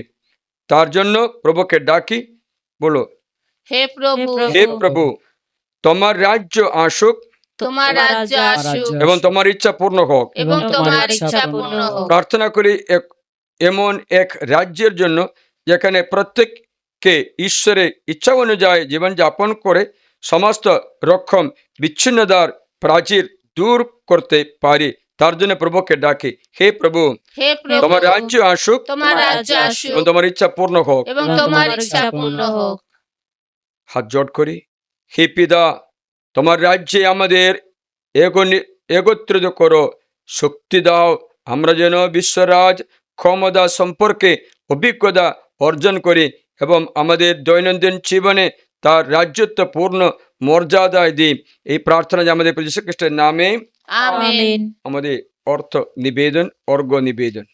Speaker 1: তার জন্য প্রভুকে ডাকি। বলো,
Speaker 3: হে প্রভু,
Speaker 1: হে প্রভু, তোমার রাজ্য আসুক
Speaker 3: তোমার রাজ্য আসুক
Speaker 1: এবং তোমার ইচ্ছা পূর্ণ হোক।
Speaker 3: এবং তোমার ইচ্ছা পূর্ণ হোক।
Speaker 1: প্রার্থনা করি এমন এক রাজ্যের জন্য যেখানে প্রত্যেককে ঈশ্বরের ইচ্ছা অনুযায়ী জীবনযাপন করে সমস্ত রকম বিচ্ছিন্নতার প্রাচীর দূর করতে পারি। তার জন্য প্রভুকে ডাকি, হে প্রভু,
Speaker 3: হে প্রভু,
Speaker 1: তোমার রাজ্য আসুক
Speaker 3: তোমার রাজ্য আসুক
Speaker 1: এবং তোমার ইচ্ছা পূর্ণ হোক।
Speaker 3: এবং তোমার ইচ্ছা পূর্ণ হোক।
Speaker 1: হাত জোড় করি। হে পিতা, তোমার রাজ্যে আমাদের একত্রিত করো, শক্তি দাও, আমরা যেন বিশ্বরাজ ক্ষমতা সম্পর্কে অভিজ্ঞতা অর্জন করি এবং আমাদের দৈনন্দিন জীবনে তার রাজ্যত্ব পূর্ণ মর্যাদায় দিই। এই প্রার্থনা যে আমাদের যীশু খ্রিস্টের নামে
Speaker 3: আমেন।
Speaker 1: আমাদের অর্থ নিবেদন, অর্ঘ্য নিবেদন।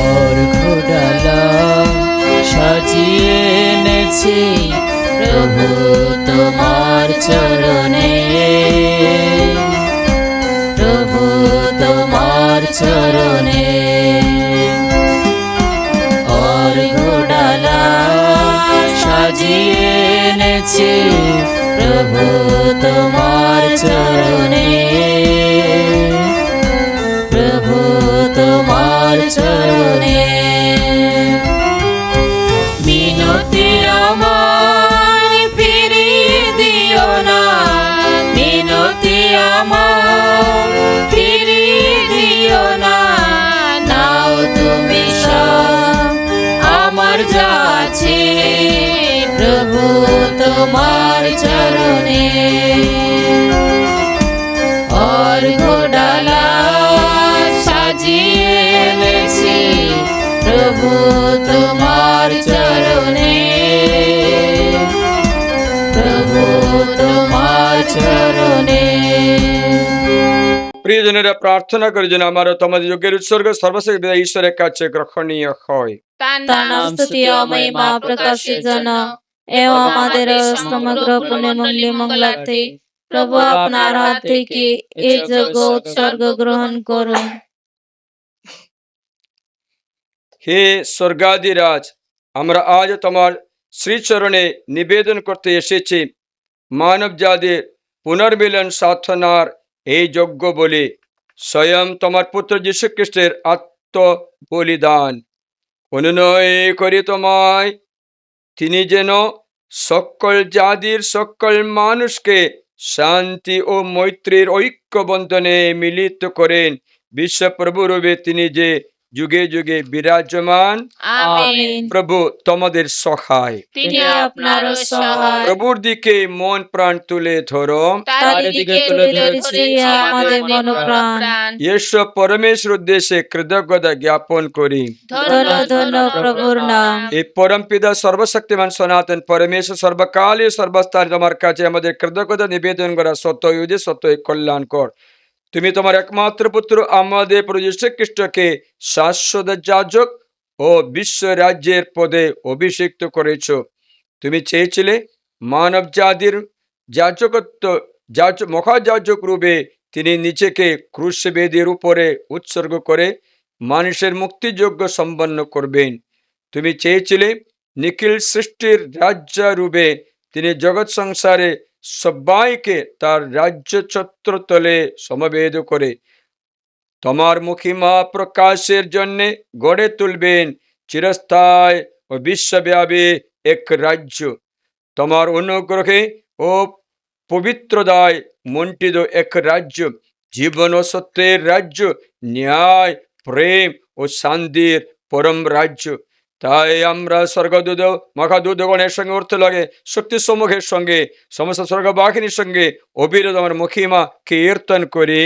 Speaker 2: অর্ঘ্যডালা সাজিয়ে এনেছি প্রভু তোমার চরণে, প্রভু তোমার চরণে। অর্ঘ্যডালা সাজিয়ে এনেছি প্রভু তোমার চরণে, প্রভু তোমার চরণে। মিনতি আমার ফিরিয়ে দিও না, মিনতি আমার ফিরিয়ে দিও না, নাও তুমি সব আমার যা আছে প্রভু তোমার চরণে। অর্ঘ্যডালা সাজিয়ে এনেছি প্রভু তোমার চরণে, প্রভু তোমার চরণে।
Speaker 1: প্রিয়জনেরা, প্রার্থনা করি যেন আমার তোমাদের যজ্ঞের উৎসর্গ সর্বশেষ বিদায় ঈশ্বরের কাছে গ্রহণীয় হয়।
Speaker 3: তার
Speaker 4: তার নাম স্তুতি ও মহিমা প্রকাশের জন্য এবং আমাদের সমগ্র পুণ্যমূল্য মঙ্গলার্থে প্রভু আপনার হাত থেকে এই যজ্ঞ উৎসর্গ গ্রহণ করুন।
Speaker 1: হে স্বর্গাদিরাজ, আমরা আজ তোমার শ্রীচরণে নিবেদন করতে এসেছি মানব জাতির পুনর্মিলন সাধনার এই যজ্ঞ বলি স্বয়ং তোমার পুত্র যীশু খ্রিস্টের আত্মবলিদান অনুনয় করি তোমায়, তিনি যেন সকল জাতির সকল মানুষকে শান্তি ও মৈত্রীর ঐক্য বন্ধনে মিলিত করেন। বিশ্বপ্রভু রূপে তিনি যে যুগে যুগে বিরাজমান।
Speaker 4: আমেন।
Speaker 1: প্রভু তোমাদের সহায়।
Speaker 3: তিনি আপনারও সহায়।
Speaker 1: প্রভুর দিকে মন প্রাণ তুলে ধরো।
Speaker 3: তার দিকে তুলে ধরেছি আমাদের মনোপ্রাণ।
Speaker 1: ঈশ্ব পরমেশ্বর উদ্দেশ্যে কৃতজ্ঞতা জ্ঞাপন করি।
Speaker 4: ধন্য ধন্য প্রভুর নাম।
Speaker 1: এই পরম পিতা সর্বশক্তিমান সনাতন পরমেশ্বর সর্বকালে সর্বস্থানে তোমার কাছে আমাদের কৃতজ্ঞতা নিবেদন করা সত্যই উদিত সত্যই কল্যাণকর। তুমি তোমার একমাত্র পুত্র আমাদের প্রভু যীশু খ্রিস্টকে শাশ্বত যাজক ও বিশ্ব রাজ্যের পদে অভিষিক্ত করেছ। তুমি চেয়েছিলে মানব জাতির যাজকত্ব মহাযাজক রূপে তিনি নিজেকে ক্রুশবেদির উপরে উৎসর্গ করে মানুষের মুক্তিযোগ্য সম্পন্ন করবেন। তুমি চেয়েছিলে নিখিল সৃষ্টির রাজ্য রূপে তিনি জগৎ সংসারে সবাইকে তার রাজ্য ছত্রতলে সমবেত করে তোমার মহিমা প্রকাশের জন্যে গড়ে তুলবেন চিরস্থায়ী ও বিশ্বব্যাপী এক রাজ্য। তোমার অনুগ্রহে ও পবিত্রতায় মণ্ডিত এক রাজ্য, জীবন ও সত্যের রাজ্য, ন্যায় প্রেম ও শান্তির পরম রাজ্য। তাই আমরা স্বর্গদূত মহাদূতগণের সঙ্গে উঠতে লাগে শক্তি সমূহের সঙ্গে সমস্ত স্বর্গবাহিনীর সঙ্গে অবিরত আমার মহিমা কীর্তন করি।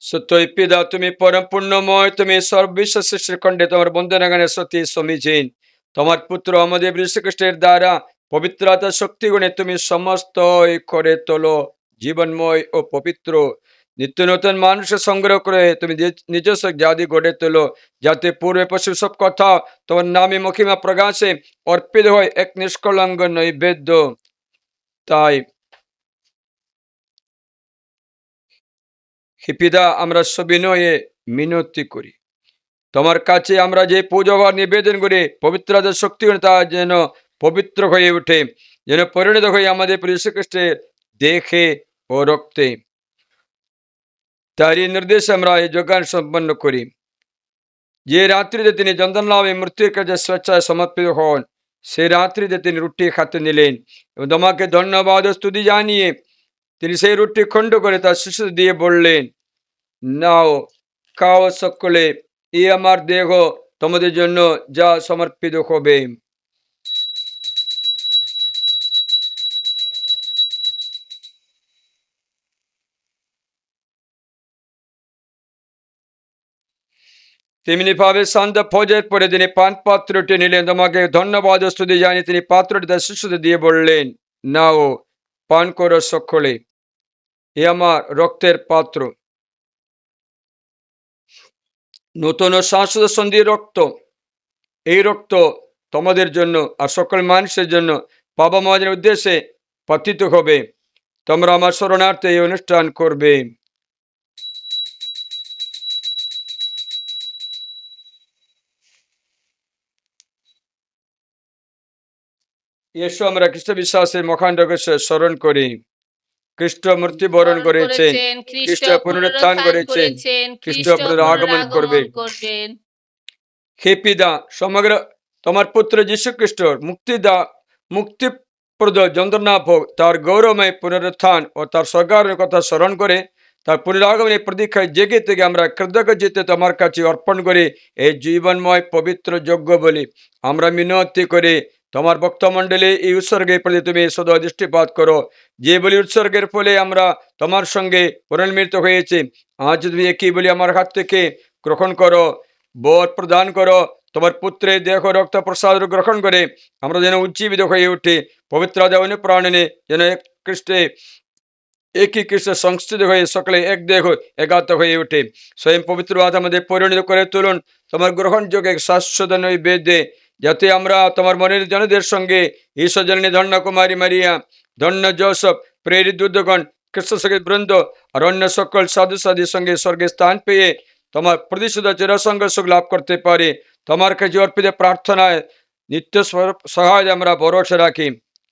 Speaker 1: সত্যই পিতা তুমি পরম পূর্ণময়, তুমি সর্ববিশ্ব সৃষ্টির খণ্ডে তোমার বন্দনাগানে সত্যি সমীচীন। তোমার পুত্র আমাদের যীশুখ্রিস্টের দ্বারা পবিত্রতা শক্তিগুণে তুমি সমস্ত করে তোলো জীবনময় ও পবিত্র। নিত্য নতুন মানুষের সংগ্রহ করে তুমি নিজস্ব জাতি গড়ে তোলো, যাতে পূর্বে পশু সব কথা তোমার নামে মহিমা প্রকাশে অর্পিত হয় এক নিষ্কলঙ্ক নৈবেদ্য। তাই হে পিতা, আমরা সবিনয়ে মিনতি করি তোমার কাছে, আমরা যে পূজাভার নিবেদন করি পবিত্রতার শক্তি তা যেন পবিত্র হয়ে ওঠে, যেন পরিণত হয়ে আমাদের যীশু খ্রিস্টের দেহে ও রক্তে। তারই নির্দেশ আমরা এই যজ্ঞান সম্পন্ন করি। যে রাত্রিতে তিনি যন্ত্রণায় মৃত্যুর কাছে স্বেচ্ছায় সমর্পিত হন, সেই রাত্রিতে তিনি রুটি খাতে নিলেন এবং তোমাকে ধন্যবাদ ও স্তুতি জানিয়ে তিনি সেই রুটি খণ্ড করে তার শিশু দিয়ে বললেন, নাও খাও সকলে, এই আমার দেহ তোমাদের জন্য যা সমর্পিত হবে। তেমনি ভাবে সন্ধ্যা ভোজের পরে তিনি পান পাত্রটি নিলেন, তোমাকে ধন্যবাদ ও স্তুতি জানিয়ে তিনি পাত্রটি তার শিষ্যদের দিয়ে বললেন, নাও পান করো সকলে, এ আমার রক্তের পাত্র, নতুন ও শাশ্বত সন্ধির রক্ত। এই রক্ত তোমাদের জন্য আর সকল মানুষের জন্য পাপ মোচনের উদ্দেশ্যে পতিত হবে। তোমরা আমার শরণার্থে এই অনুষ্ঠান করবে। এসো আমরা খ্রিস্ট বিশ্বাসের মহান রহস্য স্মরণ করি। খ্রিস্ট মৃত্যুবরণ করেছেন, খ্রিস্ট পুনরুত্থান করেছেন, খ্রিস্ট পুনরাগমন করবেন। হে পিতা, সমগ্র তোমার পুত্র যীশু খ্রিস্টর মুক্তিপ্রদ যন্ত্রণা ভোগ, তার গৌরবময় পুনরুত্থান ও তার স্বর্গারোহণের কথা স্মরণ করে তার পুনরাগমনের প্রতীক্ষায় জেগে থেকে আমরা কৃতজ্ঞচিত্তে তোমার কাছে অর্পণ করে এই জীবনময় পবিত্র যজ্ঞ বলি। আমরা মিনতি করে তোমার ভক্তমণ্ডলী এই উৎসর্গের প্রতি তুমি সদা দৃষ্টিপাত করো, যে বলি উৎসর্গের ফলে আমরা তোমার সঙ্গে পুনর্মিলিত হয়েছি। আজ তুমি একই বলি আমার হাত থেকে গ্রহণ করো, বর প্রদান করো। তোমার পুত্রের দেহ রক্ত প্রসাদ গ্রহণ করে আমরা যেন উজ্জীবিত হয়ে উঠি, পবিত্র অনুপ্রাণনে যেন একই খ্রিস্টের সংস্থিত হয়ে সকলে এক দেহ একাত্ম হয়ে উঠে। স্বয়ং পবিত্র আত্মা আমাদের পরিণত করে তুলুন তোমার গ্রহণযোগ্য এক শাশ্বত নৈবেদ্যে, যাতে আমরা তোমার মনের জনদের সঙ্গে ঈশ্বর জননী ধন্য কুমারী মারিয়া, ধন্য জোসেফ, প্রেরিত দূতগণ, খ্রিস্ট সঙ্গীত বৃন্দ আর অন্য সকল সাধু সাধুর সঙ্গে স্বর্গে স্থান পেয়ে তোমার প্রতিষ্ঠিত চিরসঙ্গ সুখ লাভ করতে পারে। তোমার কাছে অর্পিত প্রার্থনায় নিত্য সহায় আমরা ভরসা রাখি।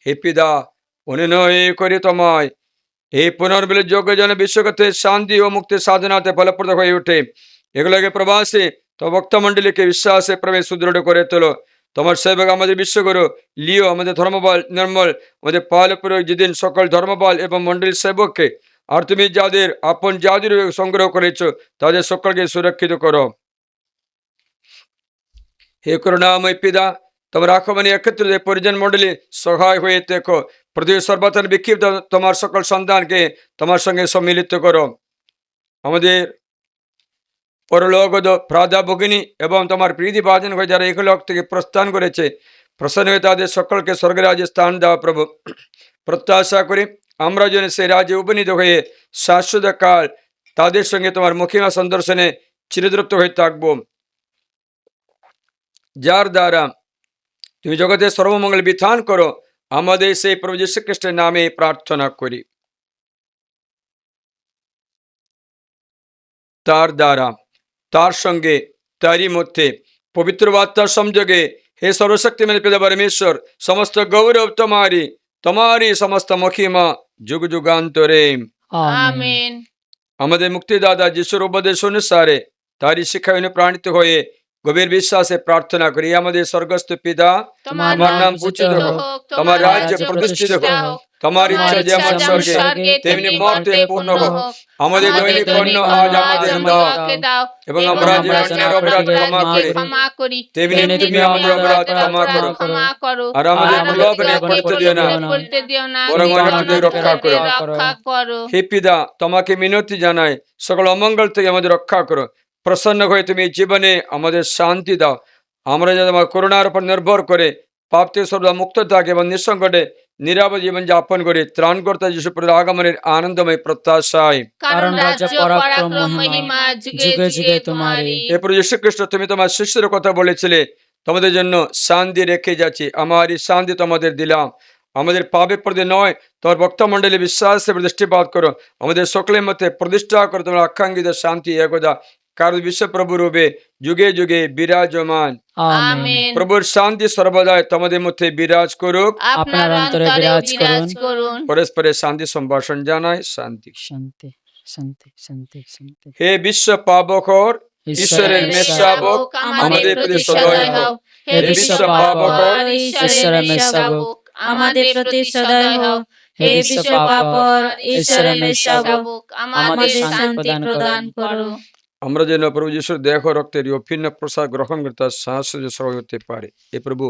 Speaker 1: হে পিতা, অনুনয় করি তোমায় এই পুনর্মিলিত যোগ্য যেন বিশ্বগতে শান্তি ও মুক্তির সাধনাতে ফলপ্রদ হয়ে ওঠে। এগুলোকে প্রবাসে তো ভক্তমণ্ডলীকে বিশ্বাসে প্রবেশ সুদৃঢ় করে তোলো। তোমার সেবক আমাদের বিশ্বগুরু লিও, আমাদের ধর্মবল নির্মল, আমাদের পালপুরক যেদিন সকল ধর্মবল এবং মণ্ডলীর সেবককে, আর তুমি যাদের আপন যাদের সংগ্রহ করেছ তাদের সকলকে সুরক্ষিত করো। হে করুণাময় পিতা, তোমার আগমনে একত্রিত পরিজন মণ্ডলী সহায় হয়ে দেখো, পৃথিবীর সর্বত্র বিক্ষিপ্ত তোমার সকল সন্তানকে তোমার সঙ্গে সম্মিলিত করো। আমাদের পরলোকগত প্রাদা ভগিনী এবং তোমার প্রীতি ভাজন হয়ে যারা ইহলোক থেকে প্রস্থান করেছে, প্রসন্ন হয়ে তাদের সকলকে স্বর্গের রাজ্যে স্থান দেওয়া প্রভু। প্রত্যাশা করি আমরা যেন সেই রাজ্যে উপনীত হয়ে শাশ্বত কাল তাদের সঙ্গে তোমার মহিমা সন্দর্শনে চিরতৃপ্ত হয়ে থাকব, যার দ্বারা তুমি জগতের সর্বমঙ্গল বিধান করো। আমাদের সেই প্রভু যীশু খ্রিস্টের নামে প্রার্থনা করি। তার দ্বারা, তার সঙ্গে, তারই মধ্যে পবিত্র বার্তার সংযোগে হে সর্বশক্তিমান পিতা পরমেশ্বর, সমস্ত গৌরব তোমারই, তোমারই সমস্ত মহিমা যুগ যুগান্তরে।
Speaker 3: আমেন।
Speaker 1: আমাদের মুক্তিদাতা যিশুর উপদেশ অনুসারে তারই শিক্ষায় অনুপ্রাণিত হয়ে গভীর বিশ্বাসে প্রার্থনা করি। আমাদের স্বর্গস্থ পিতা, তোমার নাম পূজিত হোক, তোমার রাজ্য প্রতিষ্ঠিত হোক, তোমার ইচ্ছা যেমন স্বর্গে তেমনি মর্তে পূর্ণ হোক। আমাদের দৈনিক অন্ন আজ আমাদের দাও, এবং আমরা যে অন্যের অপরাধ ক্ষমা করি তেমনি তুমি আমাদের অপরাধ ক্ষমা করো, আর আমাদের প্রলোভনে পড়তে দিও না, বরং অনর্থ থেকে রক্ষা করো। হে পিতা, তোমাকে মিনতি জানাই, সকল অমঙ্গল থেকে আমাদের রক্ষা করো। প্রসন্ন হয়ে তুমি জীবনে আমাদের শান্তি দাও। আমরা যেন তোমার করুণার উপর নির্ভর করে পাপ থেকে সর্বদা মুক্ত থাকি এবং নিঃসংকটে নিরাপদ জীবন যাপন করে ত্রাণকর্তা যিশু প্রভুর আগমনের আনন্দময় প্রত্যাশায়।
Speaker 3: কারণ রাজ্য, পরাক্রম, মহিমা যুগে যুগে তোমারই।
Speaker 1: হে প্রভু যীশু খ্রিস্ট, তুমি তোমার শিষ্যের কথা বলেছিলে, তোমাদের জন্য শান্তি রেখে যাচ্ছি, আমার এই শান্তি তোমাদের দিলাম। আমাদের পাপের প্রতি নয়, তোমার ভক্তমণ্ডলী বিশ্বাসের দৃষ্টিপাত করো। আমাদের সকলের মধ্যে প্রতিষ্ঠা করো তোমার আকাঙ্ক্ষিত শান্তি একদা, কারণ বিশ্বপ্রভু রূপে যুগে যুগে বিরাজমান।
Speaker 3: আমেন।
Speaker 1: প্রভুর শান্তি সর্বদাই তোমাদের মধ্যে বিরাজ করুক,
Speaker 3: আপনার অন্তরে বিরাজ করুন।
Speaker 1: পরস্পরের শান্তি সম্ভাষণ জানায়। শান্তি
Speaker 2: শান্তি শান্তি শান্তি শান্তি।
Speaker 1: হে বিশ্ব পাবকর ঈশ্বরের মেষশাবক, আমাদের প্রতি সদয় হও।
Speaker 3: হে বিশ্ব পাপকর ঈশ্বরের মেষশাবক, আমাদের প্রতি সদয় হও। হে বিশ্ব পাপকর ঈশ্বরের মেষশাবক, আমাদের শান্তি প্রদান করো।
Speaker 1: আমরা যেন প্রভু যিশুর দেহ রক্তের অভিন্ন প্রসাদ গ্রহণ করে তার সাহসর্য সহায় হতে পারে। এ প্রভু,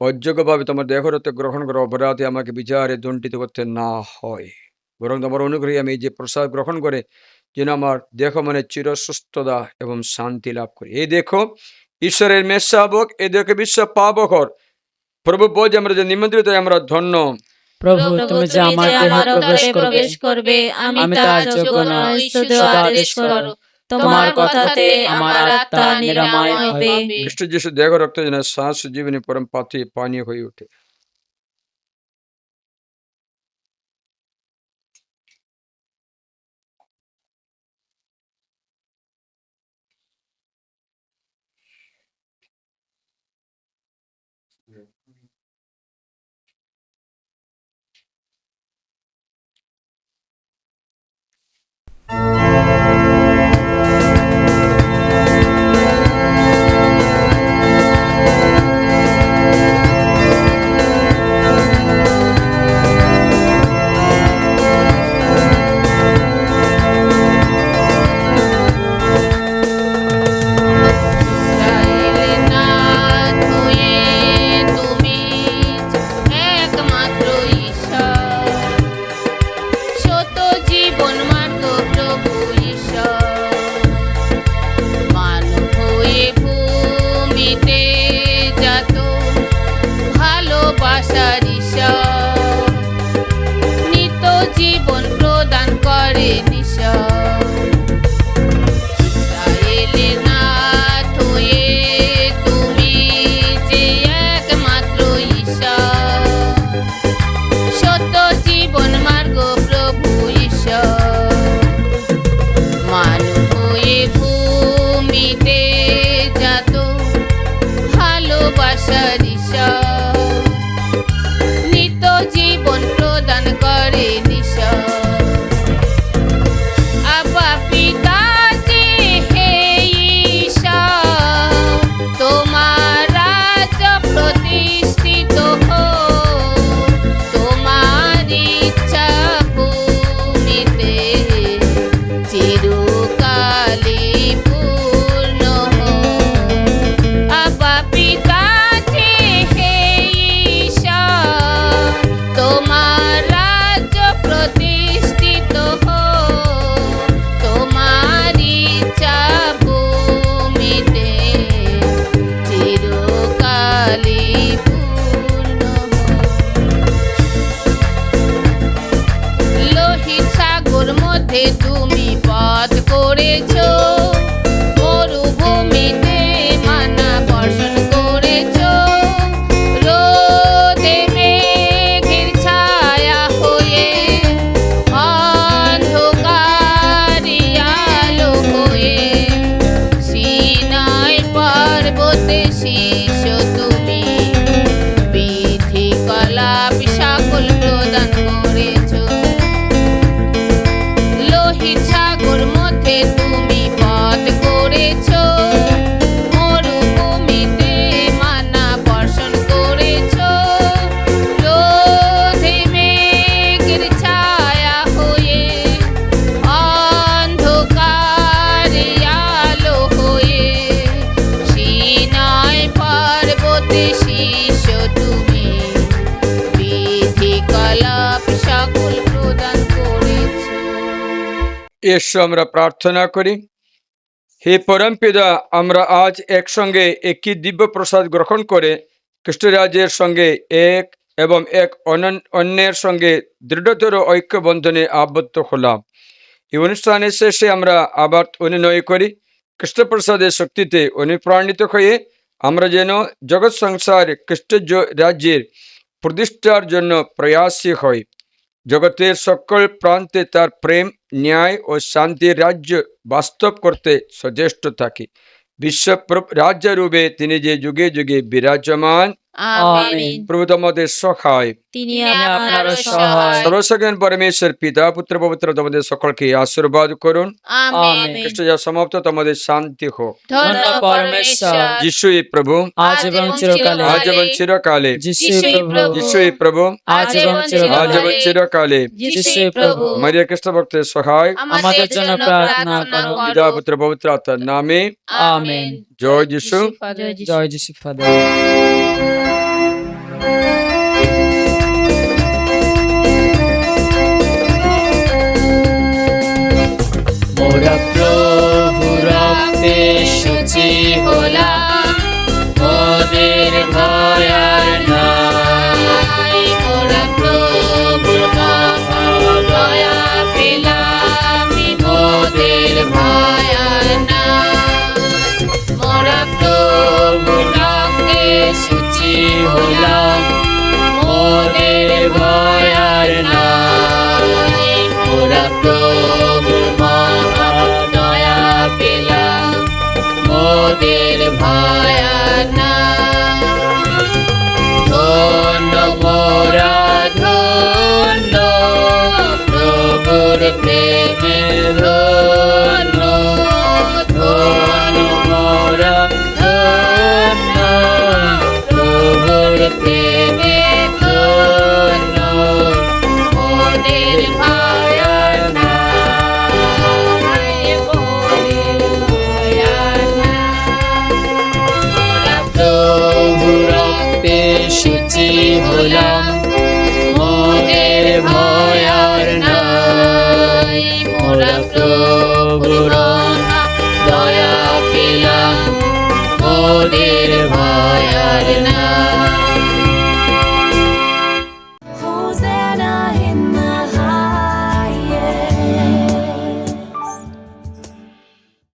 Speaker 1: অযোগ্যভাবে তোমার দেহ রক্ত গ্রহণ করা অপরাধে আমাকে বিচারে দণ্ডিত করতে না হয়, বরং তোমার অনুগ্রহে আমি যে প্রসাদ গ্রহণ করে যেন আমার দেহ মনে চির সুস্থতা এবং শান্তি লাভ করি। এই দেখো ঈশ্বরের মেষশাবক, এই দেখো বিশ্ব পাবকর। প্রভু বলছে আমরা যে নিমন্ত্রিত, আমরা ধন্য।
Speaker 2: প্রভু তুমি যে আমার দেহে প্রবেশ করবে,
Speaker 3: প্রবেশ করবে, আমি
Speaker 2: আমি
Speaker 3: তার
Speaker 2: তার
Speaker 3: যোগ্য
Speaker 2: যোগ্য
Speaker 3: নই,
Speaker 2: নই,
Speaker 3: শুধু
Speaker 2: শুধু
Speaker 3: আদেশ
Speaker 2: আদেশ
Speaker 3: করো।
Speaker 2: করো।
Speaker 3: তোমার কথাতে আমার আত্মা নিরাময়
Speaker 2: নিরাময়
Speaker 3: হবে।
Speaker 2: হবে।
Speaker 1: খ্রিস্ট যিশু দেহ রক্ত যেন শ্বাস জীবনী পরম পানীয় হয়ে ওঠে।
Speaker 5: ইসরায়েলের নাথ হয়ে তুমি একমাত্র ঈশ্বর, সত্য জীবন মার্গ প্রভু ঈশ্বর। মানব হয়ে ভূমিতে যাত ভালোবাসার ঈশ্বর, নিত্য জীবন প্রদান করে ঈশ্বর। ইসরায়েলের নাথ হয়ে তুমি যে একমাত্র ঈশ্বর, সত্য জীবন মার্গ প্রভু ঈশ্বর। মানব হয়ে ভূমিতে যাত ভালোবাসার ঈশ্বর, নিত্য জীবন প্রদান করে ঈশ্বর। আবা পিতা যে হে ঈশ্বর, তোমার রাজ্য প্রতিষ্ঠিত হোক, তোমার ইচ্ছা ভূমিতে চিরকালই পূর্ণ হোক। আবা পিতা যে হে ঈশ্বর, তোমার রাজ্য প্রতিষ্ঠিত হোক, তোমার ইচ্ছা ভূমিতে চিরকালই পূর্ণ হোক। লোহিত সাগর মধ্যে তুমি পথ করেছো, মরুভূমিতে মানা বর্ষণ করেছো, রোদে মেঘের ছায়া হয়ে, অন্ধকারে আলো হয়ে, সিনাই পর্বতে শীর্ষ তুমি বিধি কলাপ সকল প্রদান করেছো। লোহিত সাগর মধ্যে তুমি পথ করেছো, মরুভূমিতে মানা বর্ষণ করেছো, রোদে মেঘের ছায়া হয়ে, অন্ধকারে আলো হয়ে, সিনাই পর্বতে শীর্ষ তুমি বিধি কলাপ সকল প্রদান করেছো।
Speaker 1: এসো আমরা প্রার্থনা করি। হে পরম পিতা, আমরা আজ একসঙ্গে একই দিব্য প্রসাদ গ্রহণ করে খ্রিস্টরাজ্যের সঙ্গে এক এবং এক অন্যের সঙ্গে দৃঢ়তর ঐক্য বন্ধনে আবদ্ধ হলাম। এই অনুষ্ঠানের শেষে আমরা আবার অনুনয় করি, খ্রিস্টপ্রসাদের শক্তিতে অনুপ্রাণিত হয়ে আমরা যেন জগৎ সংসার খ্রিস্ট রাজ্যের প্রতিষ্ঠার জন্য প্রয়াসী হই, জগতের সকল প্রান্তে তার প্রেম, ন্যায় ও শান্তির রাজ্য বাস্তব করতে সচেষ্ট থাকি। বিশ্ব রাজ্যরূপে তিনি যে যুগে যুগে বিরাজমান,
Speaker 3: আমেন।
Speaker 1: প্রভু তোমাদের সহায়।
Speaker 3: তিনি
Speaker 5: আপনার
Speaker 3: আপনারও
Speaker 5: সহায়।
Speaker 3: সহায়।
Speaker 1: সর্বশক্তিমান পরমেশ্বর পিতা, পুত্র, পবিত্র তোমাদের সকলকে আশীর্বাদ করুন।
Speaker 5: আমেন।
Speaker 1: খ্রিস্ট যা সমাপ্ত, তোমাদের শান্তি হোক।
Speaker 5: ধন্য পরমেশ্বর,
Speaker 1: যিশুই প্রভু,
Speaker 2: আজ এবং চিরকালে,
Speaker 1: আজ এবং চিরকালে।
Speaker 2: যিশুই প্রভু,
Speaker 1: যিশুই প্রভু,
Speaker 2: আজ এবং
Speaker 1: আজ
Speaker 2: চিরকালে,
Speaker 1: এবং চিরকালে।
Speaker 2: যিশুই প্রভু,
Speaker 1: মারিয়া খ্রিস্ট ভক্তের সহায়।
Speaker 2: আমাদের জন্য প্রার্থনা করো।
Speaker 1: পিতা, পুত্র, পবিত্র আত্মার নামে
Speaker 2: আমেন।
Speaker 1: জয় যিশু।
Speaker 3: জয় যিশু।
Speaker 2: জয় যিশু ফাদার।